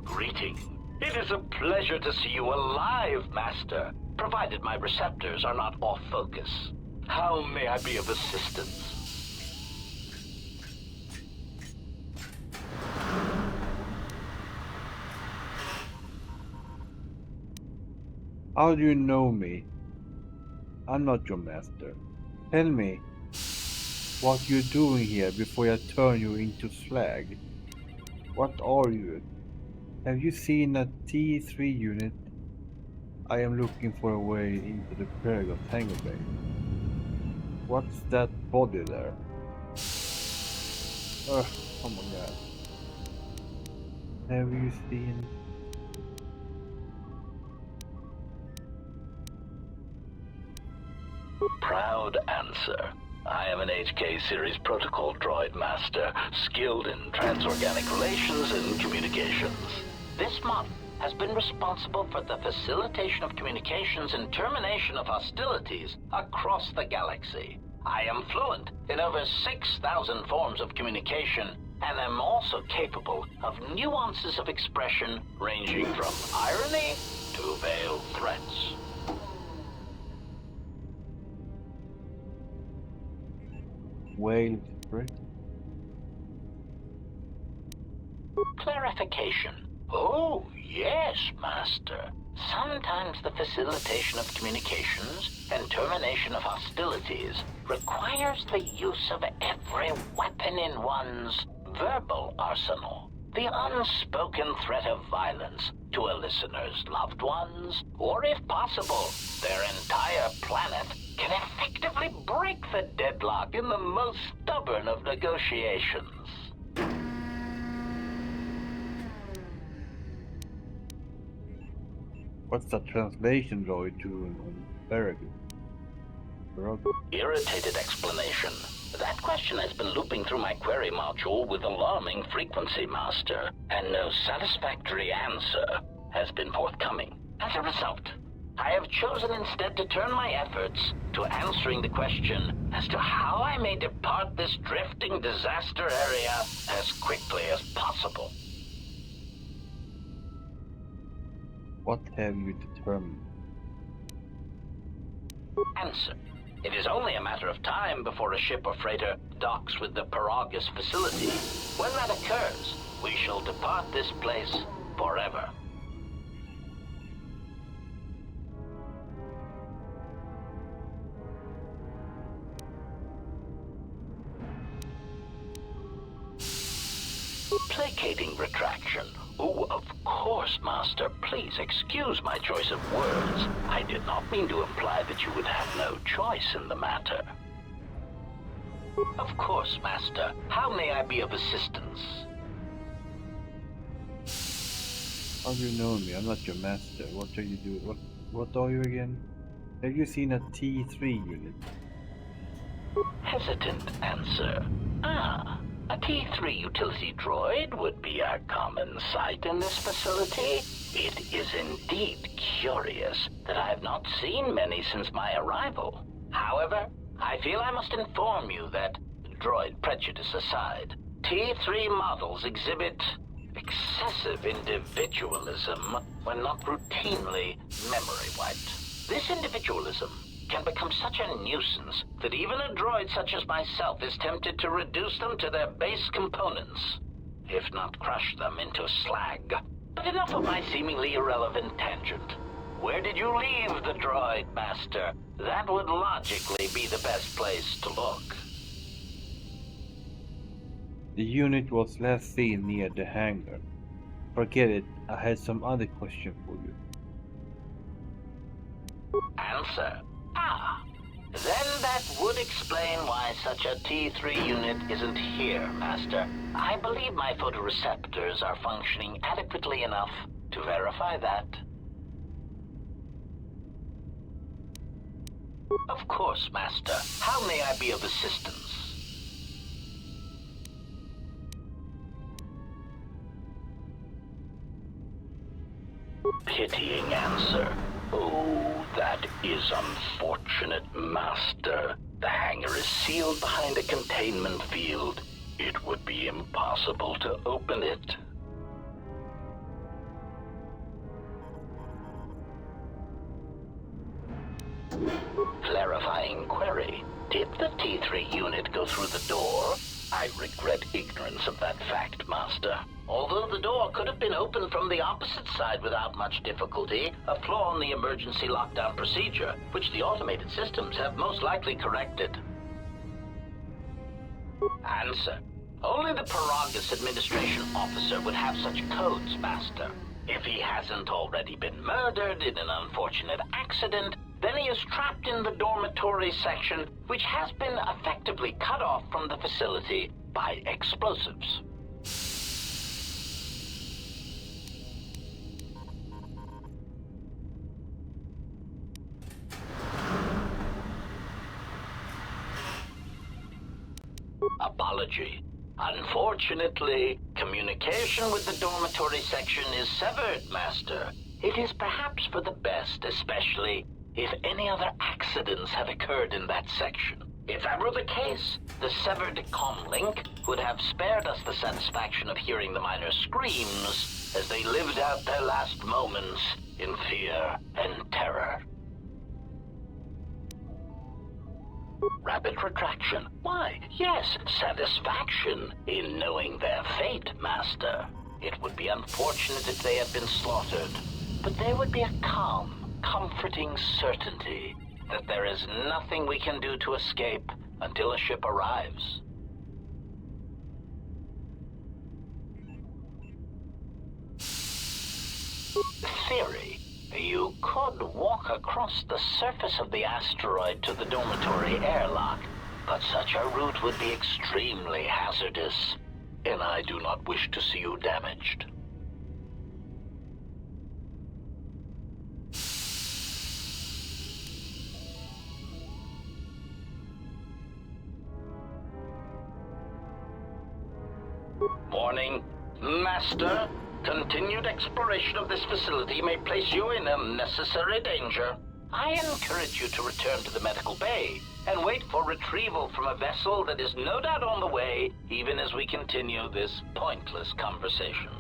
[SPEAKER 10] Greeting. It is a pleasure to see you alive, Master, provided my receptors are not off focus. How may I be of assistance?
[SPEAKER 1] How do you know me? I'm not your master. Tell me what you're doing here before I turn you into slag. What are you? Have you seen a T3 unit? I am looking for a way into the Paragon Tango Bay. What's that body there? Oh my god. Have you seen...
[SPEAKER 10] Proud answer. I am an HK Series Protocol Droid Master, skilled in transorganic relations and communications. This month has been responsible for the facilitation of communications and termination of hostilities across the galaxy. I am fluent in over 6,000 forms of communication, and am also capable of nuances of expression ranging from irony to veiled threats.
[SPEAKER 1] Whale threat?
[SPEAKER 10] Clarification. Oh, yes, Master. Sometimes the facilitation of communications and termination of hostilities requires the use of every weapon in one's verbal arsenal. The unspoken threat of violence to a listener's loved ones, or if possible, their entire planet, can effectively break the deadlock in the most stubborn of negotiations.
[SPEAKER 1] What's the translation droid to American?
[SPEAKER 10] Irritated explanation. That question has been looping through my query module with alarming frequency, Master, and no satisfactory answer has been forthcoming. As a result, I have chosen instead to turn my efforts to answering the question as to how I may depart this drifting disaster area as quickly as possible.
[SPEAKER 1] What have you determined?
[SPEAKER 10] Answer. It is only a matter of time before a ship or freighter docks with the Paragus facility. When that occurs, we shall depart this place forever. Placating retraction. Oh, of course, Master. Please excuse my choice of words. I did not mean to imply that you would have no choice in the matter. Of course, Master. How may I be of assistance?
[SPEAKER 1] How do you know me? I'm not your master. What are you doing? What are you again? Have you seen a T3 unit?
[SPEAKER 10] Hesitant answer. A T3 utility droid would be a common sight in this facility. It is indeed curious that I have not seen many since my arrival. However, I feel I must inform you that, droid prejudice aside, T3 models exhibit excessive individualism when not routinely memory wiped. This individualism can become such a nuisance that even a droid such as myself is tempted to reduce them to their base components, if not crush them into slag. But enough of my seemingly irrelevant tangent. Where did you leave the droid, Master? That would logically be the best place to look.
[SPEAKER 1] The unit was last seen near the hangar. Forget it, I had some other question for you.
[SPEAKER 10] Answer. Then that would explain why such a T3 unit isn't here, Master. I believe my photoreceptors are functioning adequately enough to verify that. Of course, Master. How may I be of assistance? Pitying answer. Oh, that is unfortunate, Master. The hangar is sealed behind a containment field. It would be impossible to open it. Clarifying query. Did the T3 unit go through the door? I regret ignorance of that fact, Master. Although the door could have been opened from the opposite side without much difficulty, a flaw in the emergency lockdown procedure, which the automated systems have most likely corrected. Answer. Only the Paragus administration officer would have such codes, Master. If he hasn't already been murdered in an unfortunate accident, then he is trapped in the dormitory section, which has been effectively cut off from the facility by explosives. Apology. Unfortunately, communication with the dormitory section is severed, Master. It is perhaps for the best, especially if any other accidents have occurred in that section. If that were the case, the severed comm link would have spared us the satisfaction of hearing the miners' screams as they lived out their last moments in fear and terror. Rapid retraction. Why, yes, satisfaction in knowing their fate, Master. It would be unfortunate if they had been slaughtered, but there would be a calm, comforting certainty that there is nothing we can do to escape until a ship arrives. Theory. You could walk across the surface of the asteroid to the dormitory airlock, but such a route would be extremely hazardous, and I do not wish to see you damaged. Warning, Master. Continued exploration of this facility may place you in unnecessary danger. I encourage you to return to the medical bay and wait for retrieval from a vessel that is no doubt on the way, even as we continue this pointless conversation.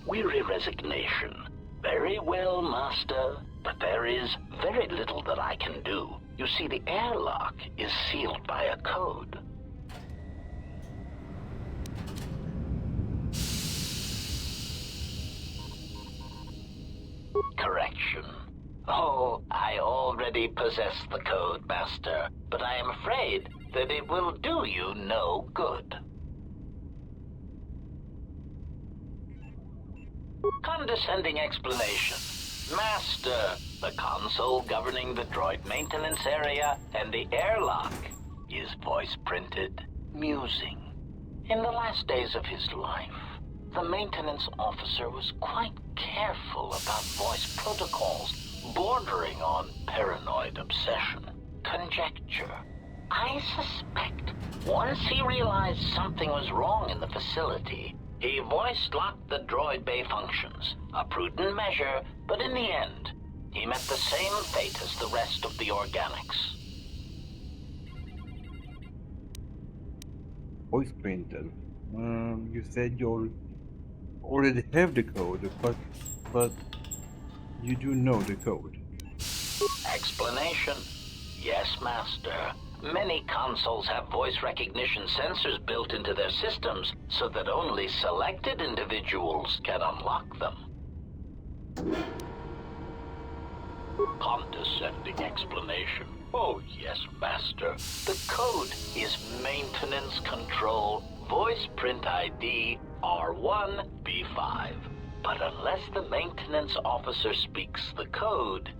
[SPEAKER 10] Weary resignation. Very well, Master. But there is very little that I can do. You see, the airlock is sealed by a code. Correction. Oh, I already possess the code, Master, but I am afraid that it will do you no good. Condescending explanation. Master, the console governing the droid maintenance area and the airlock is voice-printed, musing. In the last days of his life, the maintenance officer was quite careful about voice protocols, bordering on paranoid obsession. Conjecture. I suspect once he realized something was wrong in the facility, he voice-locked the droid bay functions, a prudent measure, but in the end, he met the same fate as the rest of the organics.
[SPEAKER 1] Voice printed. You said you already have the code, but you do know the code.
[SPEAKER 10] Explanation. Yes, Master. Many consoles have voice recognition sensors built into their systems so that only selected individuals can unlock them. Condescending explanation. Oh, yes, Master. The code is Maintenance Control Voice Print ID R1B5. But unless the maintenance officer speaks the code,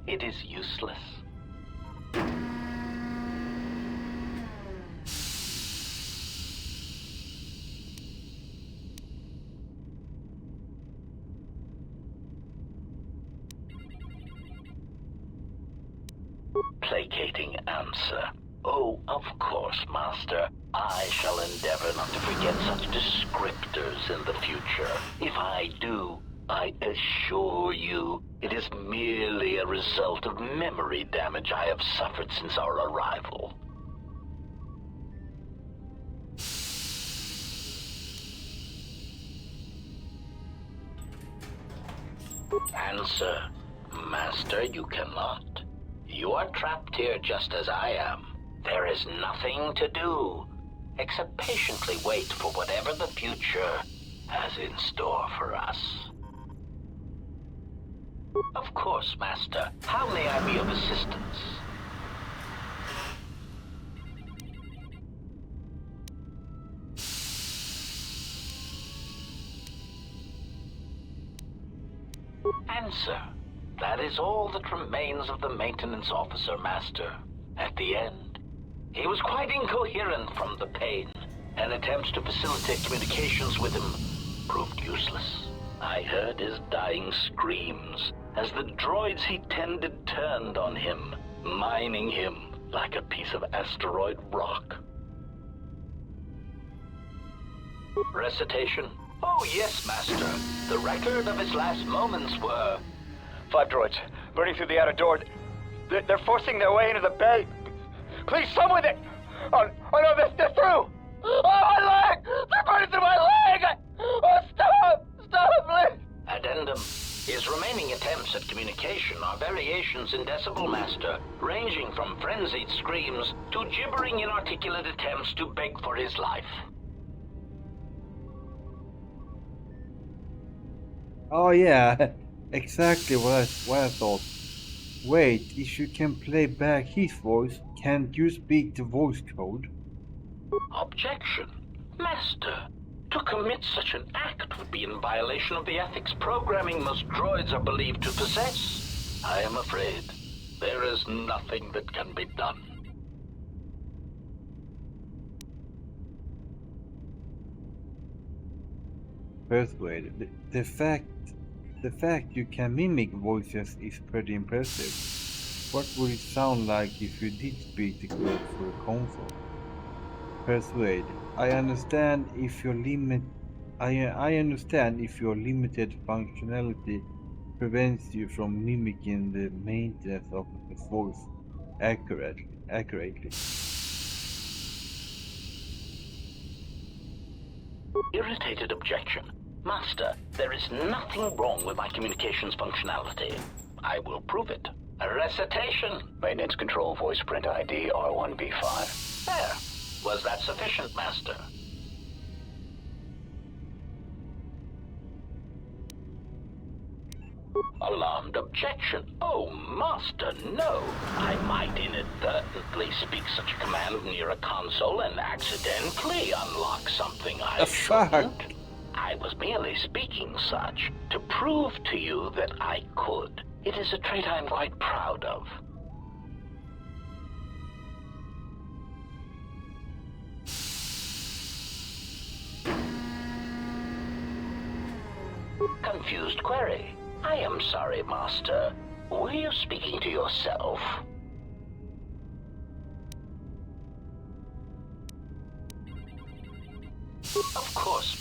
[SPEAKER 10] it is useless. Placating answer. Oh, of course, Master. I shall endeavor not to forget such descriptors in the future. If I do, I assure you, it is merely a result of memory damage I have suffered since our arrival. Answer. Master, you cannot. You are trapped here just as I am. There is nothing to do, except patiently wait for whatever the future has in store for us. Of course, Master. How may I be of assistance? Answer. That is all that remains of the maintenance officer, Master. At the end, he was quite incoherent from the pain, and attempts to facilitate communications with him proved useless. I heard his dying screams as the droids he tended turned on him, mining him like a piece of asteroid rock. Recitation. Oh yes, Master. The record of his last moments were...
[SPEAKER 11] 5 droids, burning through the outer door. They're forcing their way into the bay. Please, some with it! Oh no, they're through! Oh, my leg! They're burning through my leg! Oh, stop! Stop, please!
[SPEAKER 10] Addendum. His remaining attempts at communication are variations in decibel, Master, ranging from frenzied screams to gibbering inarticulate attempts to beg for his life.
[SPEAKER 1] Oh yeah, exactly what I thought. Wait, if you can play back his voice, can't you speak the voice code?
[SPEAKER 10] Objection. Master, to commit such an act would be in violation of the ethics programming most droids are believed to possess. I am afraid there is nothing that can be done.
[SPEAKER 1] Persuade. The fact you can mimic voices is pretty impressive. What would it sound like if you did speak the code for a console? Persuade. I understand if your limited functionality prevents you from mimicking the maintenance of the voice accurately.
[SPEAKER 10] Irritated objection. Master, there is nothing wrong with my communications functionality. I will prove it. A recitation.
[SPEAKER 11] Maintenance control voice print ID R1B5.
[SPEAKER 10] There. Was that sufficient, Master? Alarmed objection. Oh, Master, no. I might inadvertently speak such a command near a console and accidentally unlock something I shouldn't. I was merely speaking such to prove to you that I could. It is a trait I'm quite proud of. Confused query. I am sorry, Master. Were you speaking to yourself? Of course,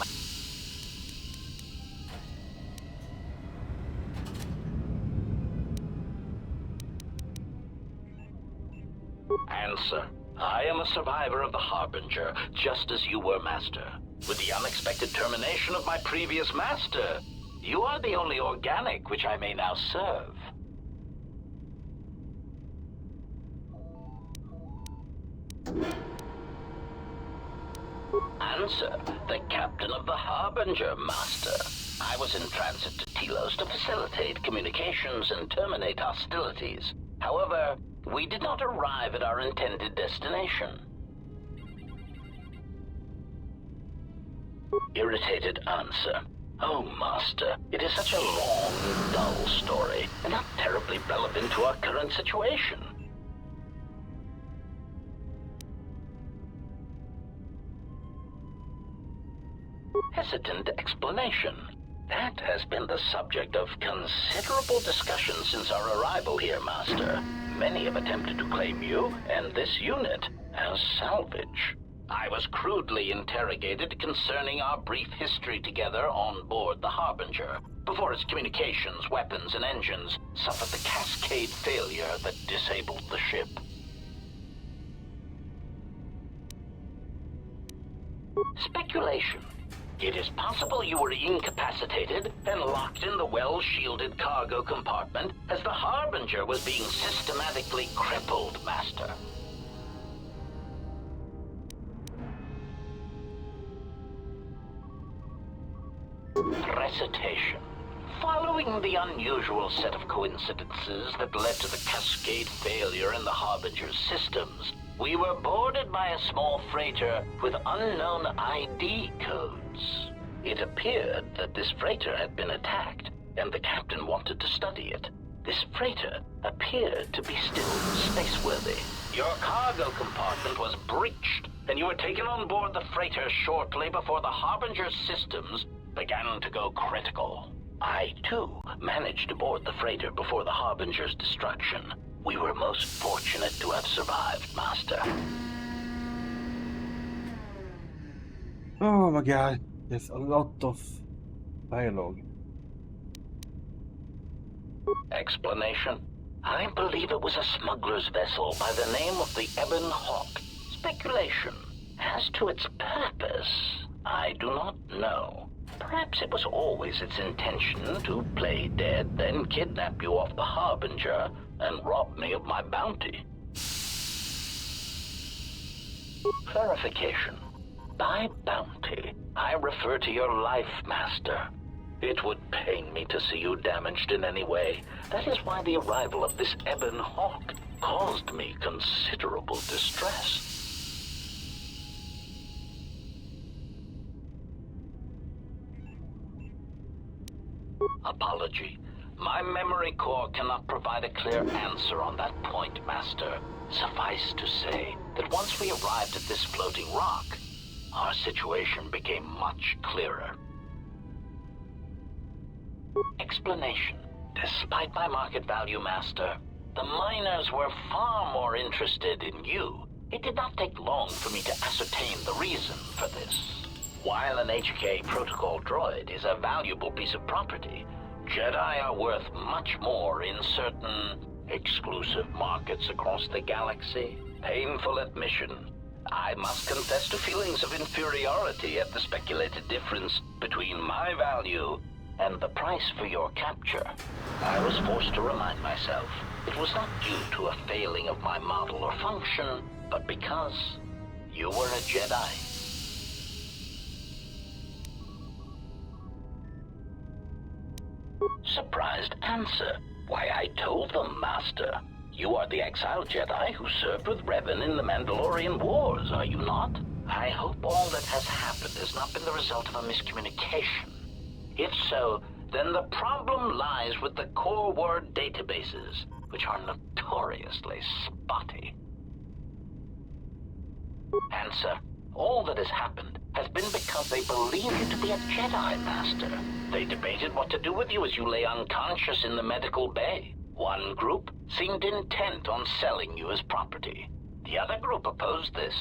[SPEAKER 10] Answer. I am a survivor of the Harbinger, just as you were, Master. With the unexpected termination of my previous Master, you are the only organic which I may now serve. Answer. The captain of the Harbinger, Master. I was in transit to Telos to facilitate communications and terminate hostilities. However, we did not arrive at our intended destination. Irritated answer. Oh, Master, it is such a long, dull story, and not terribly relevant to our current situation. Hesitant explanation. That has been the subject of considerable discussion since our arrival here, Master. Many have attempted to claim you and this unit as salvage. I was crudely interrogated concerning our brief history together on board the Harbinger, before its communications, weapons, and engines suffered the cascade failure that disabled the ship. Speculation. It is possible you were incapacitated and locked in the well-shielded cargo compartment as the Harbinger was being systematically crippled, Master. Recitation. Following the unusual set of coincidences that led to the cascade failure in the Harbinger's systems, we were boarded by a small freighter with unknown ID codes. It appeared that this freighter had been attacked, and the captain wanted to study it. This freighter appeared to be still spaceworthy. Your cargo compartment was breached, and you were taken on board the freighter shortly before the Harbinger's systems began to go critical. I, too, managed to board the freighter before the Harbinger's destruction. We were most fortunate to have survived, Master.
[SPEAKER 1] Oh my god, there's a lot of dialogue.
[SPEAKER 10] Explanation. I believe it was a smuggler's vessel by the name of the Ebon Hawk. Speculation. As to its purpose, I do not know. Perhaps it was always its intention to play dead, then kidnap you off the Harbinger and rob me of my bounty. Clarification. By bounty, I refer to your life, Master. It would pain me to see you damaged in any way. That is why the arrival of this Ebon Hawk caused me considerable distress. Apology. My memory core cannot provide a clear answer on that point, Master. Suffice to say that once we arrived at this floating rock, our situation became much clearer. Explanation. Despite my market value, Master, the miners were far more interested in you. It did not take long for me to ascertain the reason for this. While an HK protocol droid is a valuable piece of property, Jedi are worth much more in certain exclusive markets across the galaxy. Painful admission. I must confess to feelings of inferiority at the speculated difference between my value and the price for your capture. I was forced to remind myself it was not due to a failing of my model or function, but because you were a Jedi. Surprised answer. Why, I told them, Master. You are the exiled Jedi who served with Revan in the Mandalorian Wars, are you not? I hope all that has happened has not been the result of a miscommunication. If so, then the problem lies with the core word databases, which are notoriously spotty. Answer. All that has happened has been because they believe you to be a Jedi, Master. They debated what to do with you as you lay unconscious in the medical bay. One group seemed intent on selling you as property. The other group opposed this.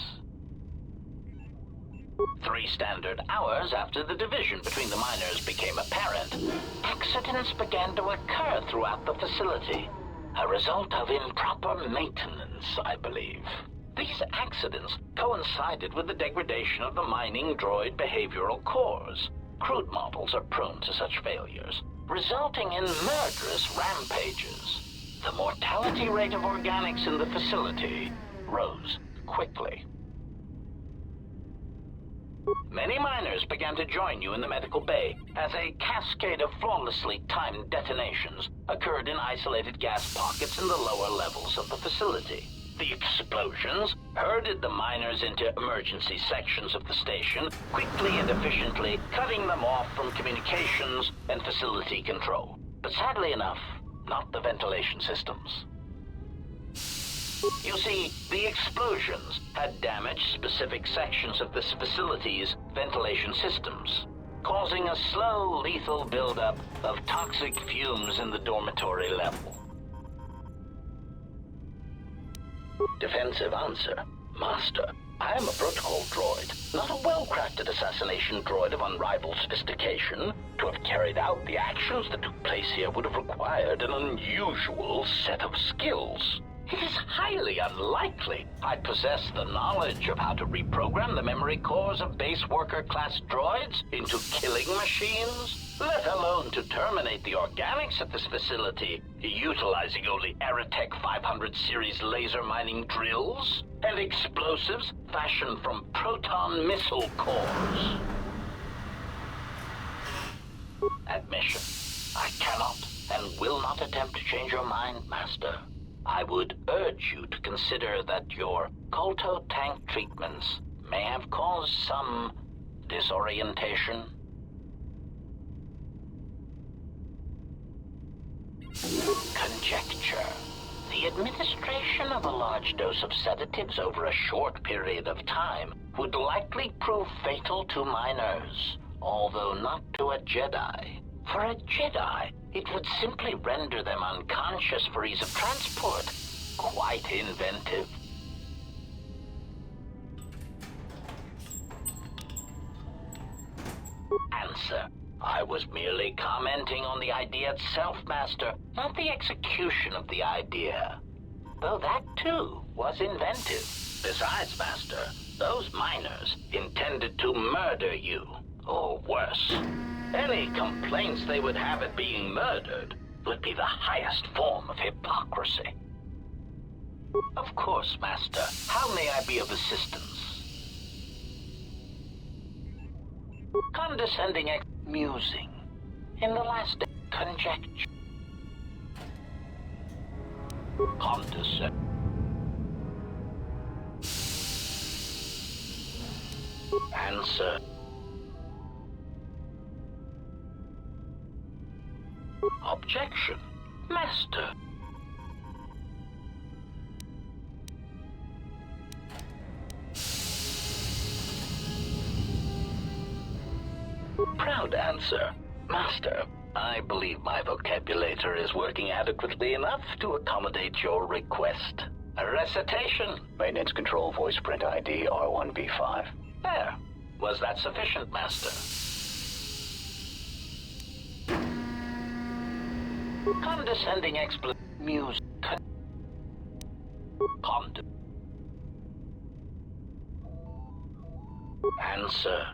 [SPEAKER 10] 3 standard hours after the division between the miners became apparent, accidents began to occur throughout the facility. A result of improper maintenance, I believe. These accidents coincided with the degradation of the mining droid behavioral cores. Crude models are prone to such failures, resulting in murderous rampages. The mortality rate of organics in the facility rose quickly. Many miners began to join you in the medical bay as a cascade of flawlessly timed detonations occurred in isolated gas pockets in the lower levels of the facility. The explosions herded the miners into emergency sections of the station, quickly and efficiently cutting them off from communications and facility control. But sadly enough, not the ventilation systems. You see, the explosions had damaged specific sections of this facility's ventilation systems, causing a slow, lethal buildup of toxic fumes in the dormitory level. Defensive answer. Master, I am a protocol droid, not a well-crafted assassination droid of unrivaled sophistication. To have carried out the actions that took place here would have required an unusual set of skills. It is highly unlikely I possess the knowledge of how to reprogram the memory cores of base worker-class droids into killing machines, let alone to terminate the organics at this facility, utilizing only Aerotech 500 series laser mining drills and explosives fashioned from proton missile cores. Admission. I cannot and will not attempt to change your mind, Master. I would urge you to consider that your Kolto tank treatments may have caused some disorientation. Conjecture. The administration of a large dose of sedatives over a short period of time would likely prove fatal to miners, although not to a Jedi. For a Jedi, it would simply render them unconscious for ease of transport. Quite inventive. Answer. I was merely commenting on the idea itself, Master, not the execution of the idea. Though that, too, was inventive. Besides, Master, those miners intended to murder you, or worse. Any complaints they would have at being murdered would be the highest form of hypocrisy. Of course, Master. How may I be of assistance? Condescending musing. In the last conjecture. Condescend. Answer. Objection. Master. Proud answer. Master, I believe my vocabulator is working adequately enough to accommodate your request. A recitation. Maintenance control voice print ID R1B5. There. Was that sufficient, Master? Condescending music. Answer.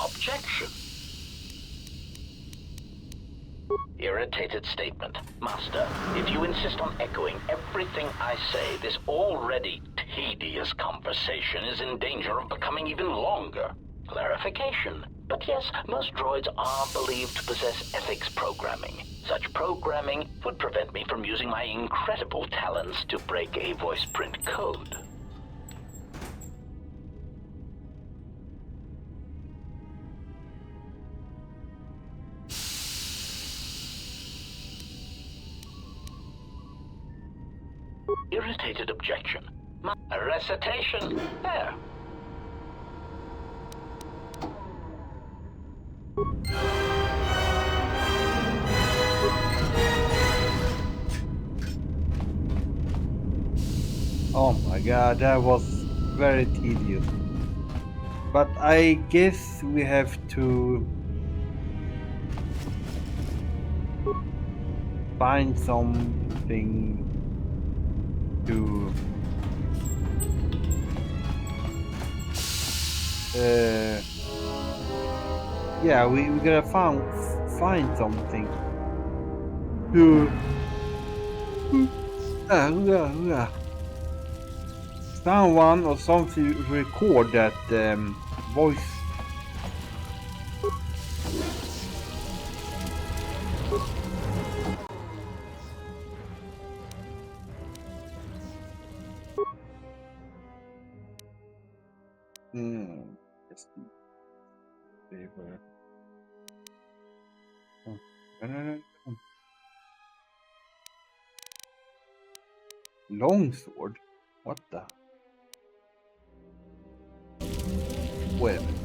[SPEAKER 10] Objection. Irritated statement. Master, if you insist on echoing everything I say, this already tedious conversation is in danger of becoming even longer. Clarification. But yes, most droids are believed to possess ethics programming. Such programming would prevent me from using my incredible talents to break a voice print code. Irritated objection. A recitation. There.
[SPEAKER 1] Oh my god, that was very tedious. But I guess we have to find something to yeah, we gotta find something to someone or something to record that voice. Yes. Paper. Oh. No. Longsword? What the? Wait a minute.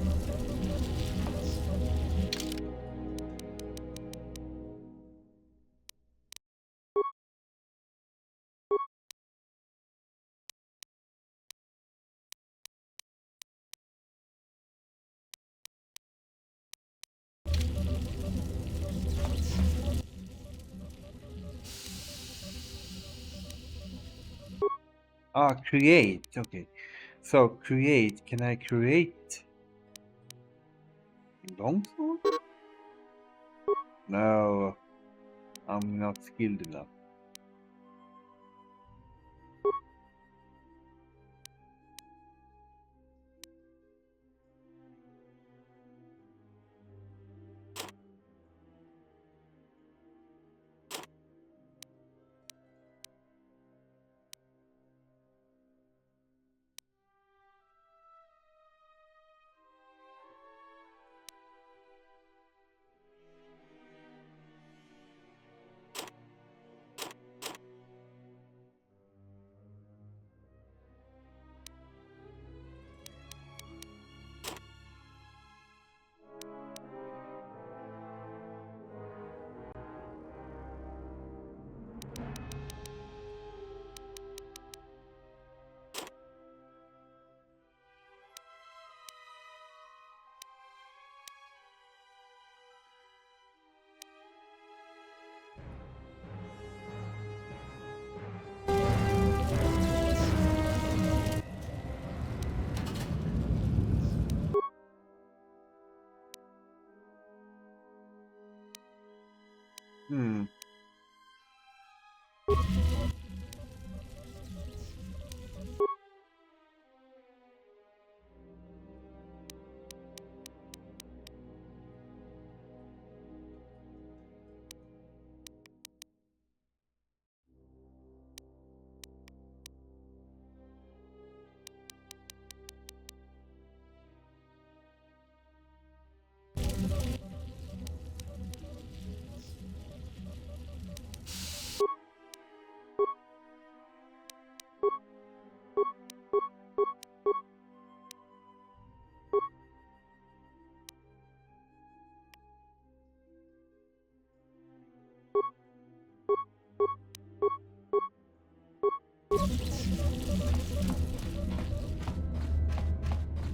[SPEAKER 1] Ah, create. Okay. So create. Can I create longsword? No, I'm not skilled enough.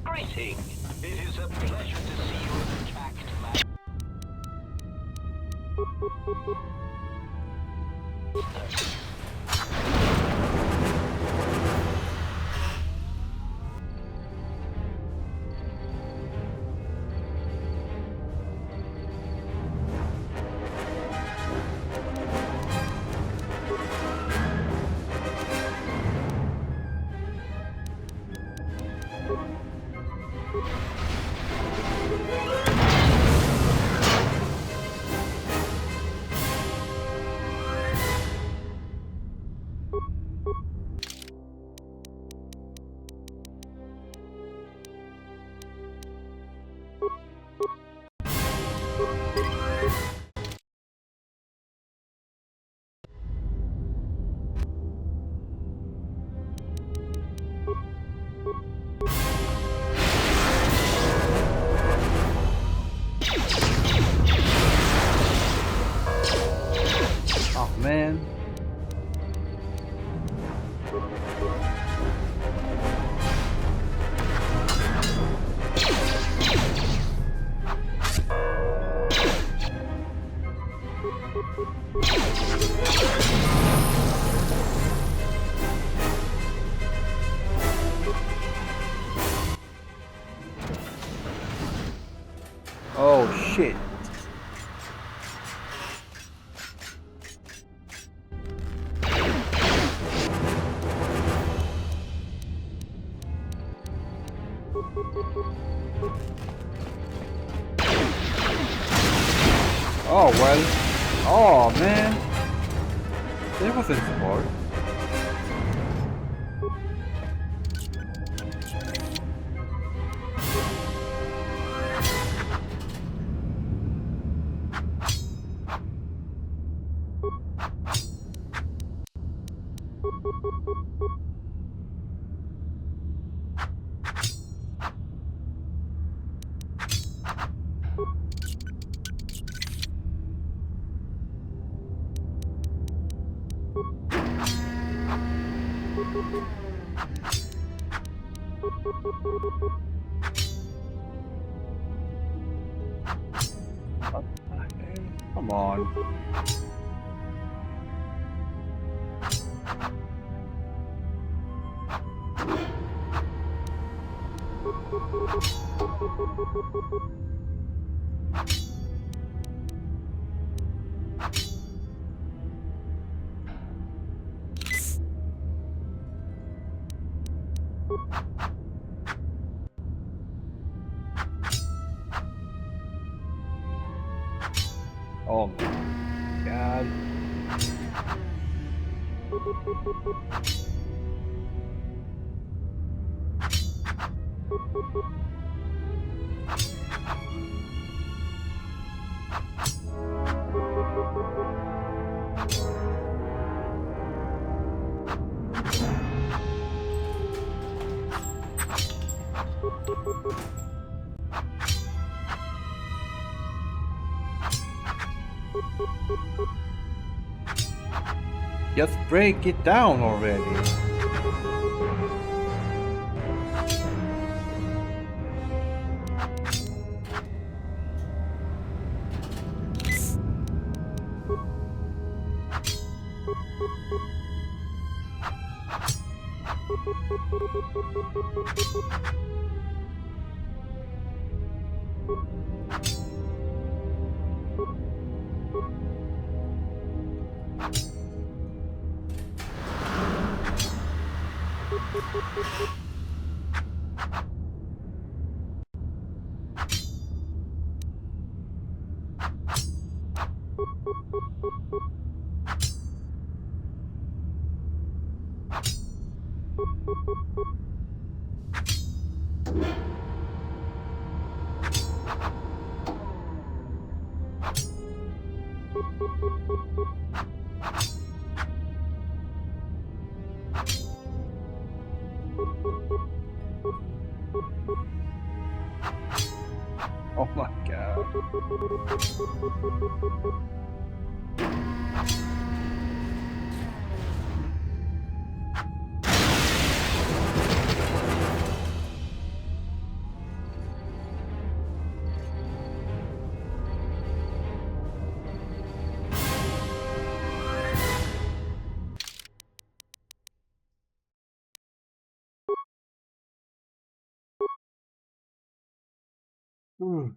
[SPEAKER 10] Greetings. It is a pleasure to see you intact, Master.
[SPEAKER 1] Oh man. Oh shit. Oh well. Oh man. That wasn't so hard. Come on. Oh my god. Just break it down already. Oh my god. Ooh.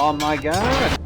[SPEAKER 1] Oh my god!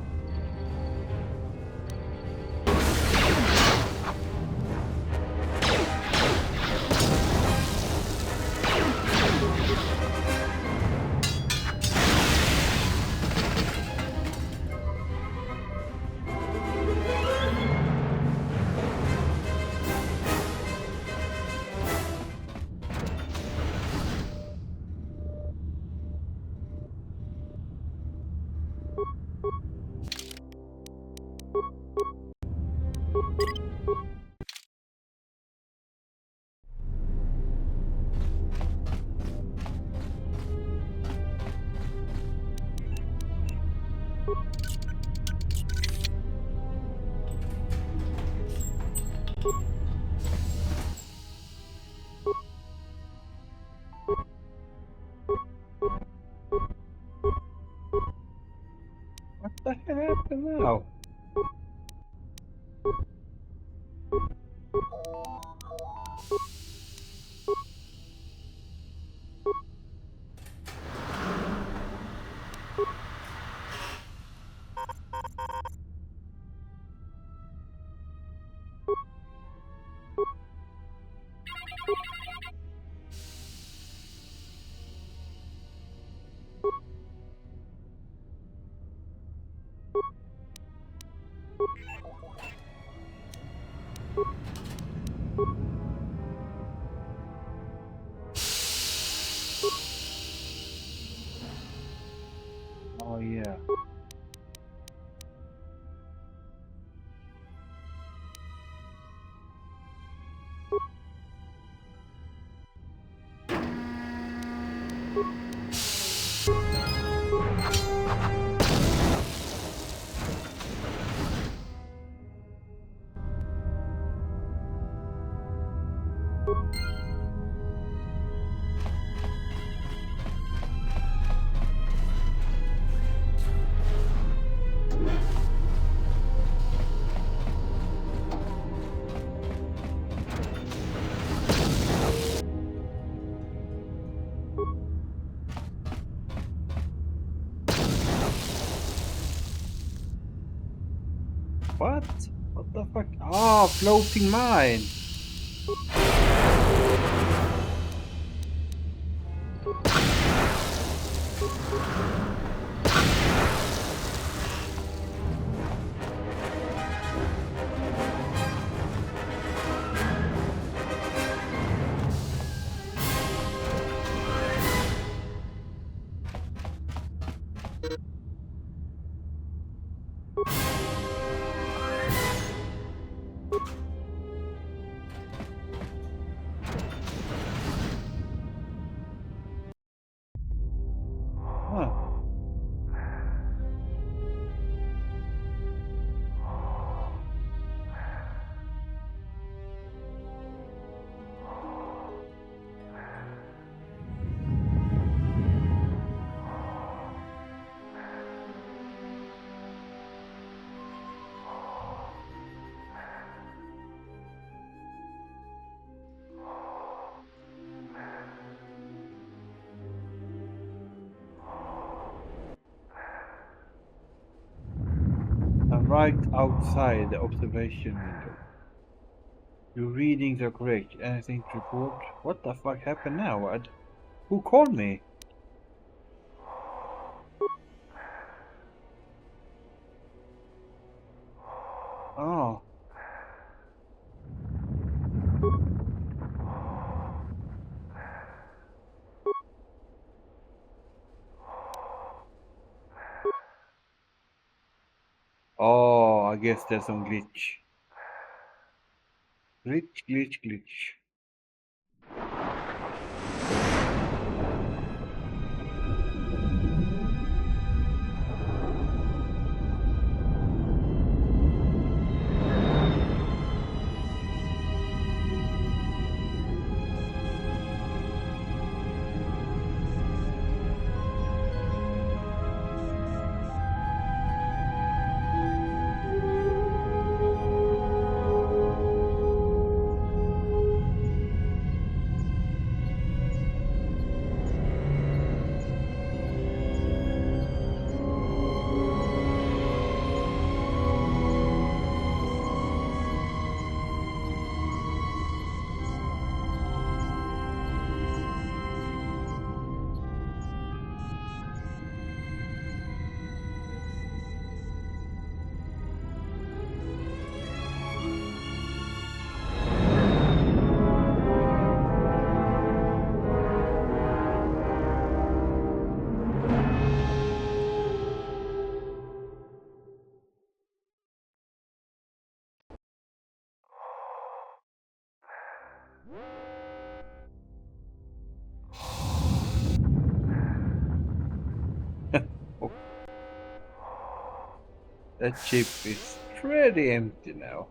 [SPEAKER 1] What the hell happened now? Oh yeah. What? What the fuck? Ah, floating mine! Huh. I'm right outside the observation window. Your readings are correct. Anything to report? What the fuck happened now? Who called me? Oh. Oh, I guess there's some glitch. Glitch. That ship is pretty empty now.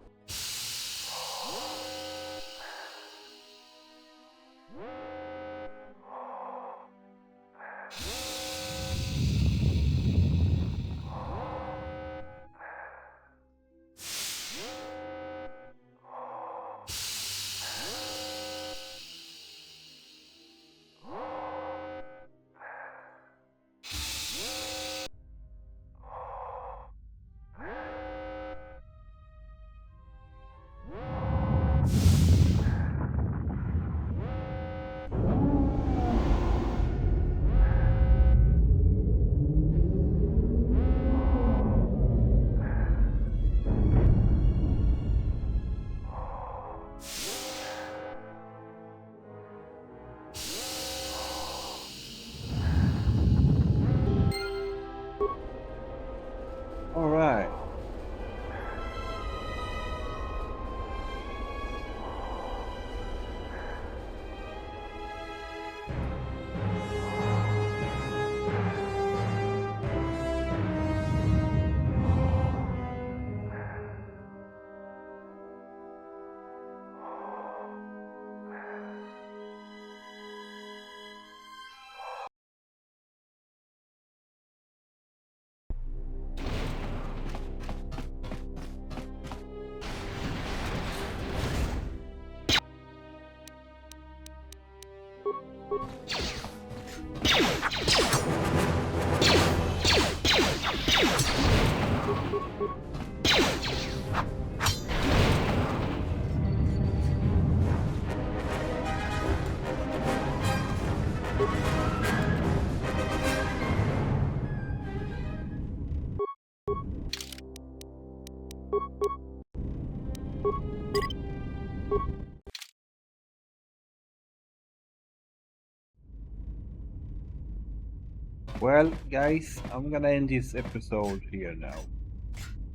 [SPEAKER 1] Well, guys, I'm gonna end this episode here now.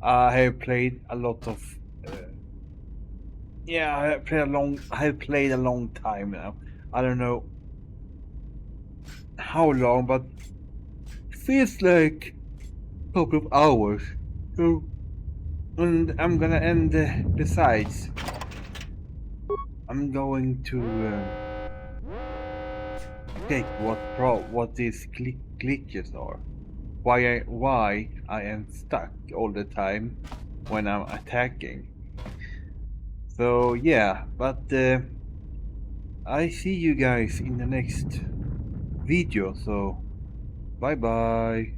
[SPEAKER 1] I have played a lot of. Yeah, I have played a long time now. I don't know how long, but it feels like a couple of hours. So, and I'm gonna end. Besides, I'm going to check what these glitches are. Why I am stuck all the time when I'm attacking. So yeah, but I see you guys in the next video. So bye bye.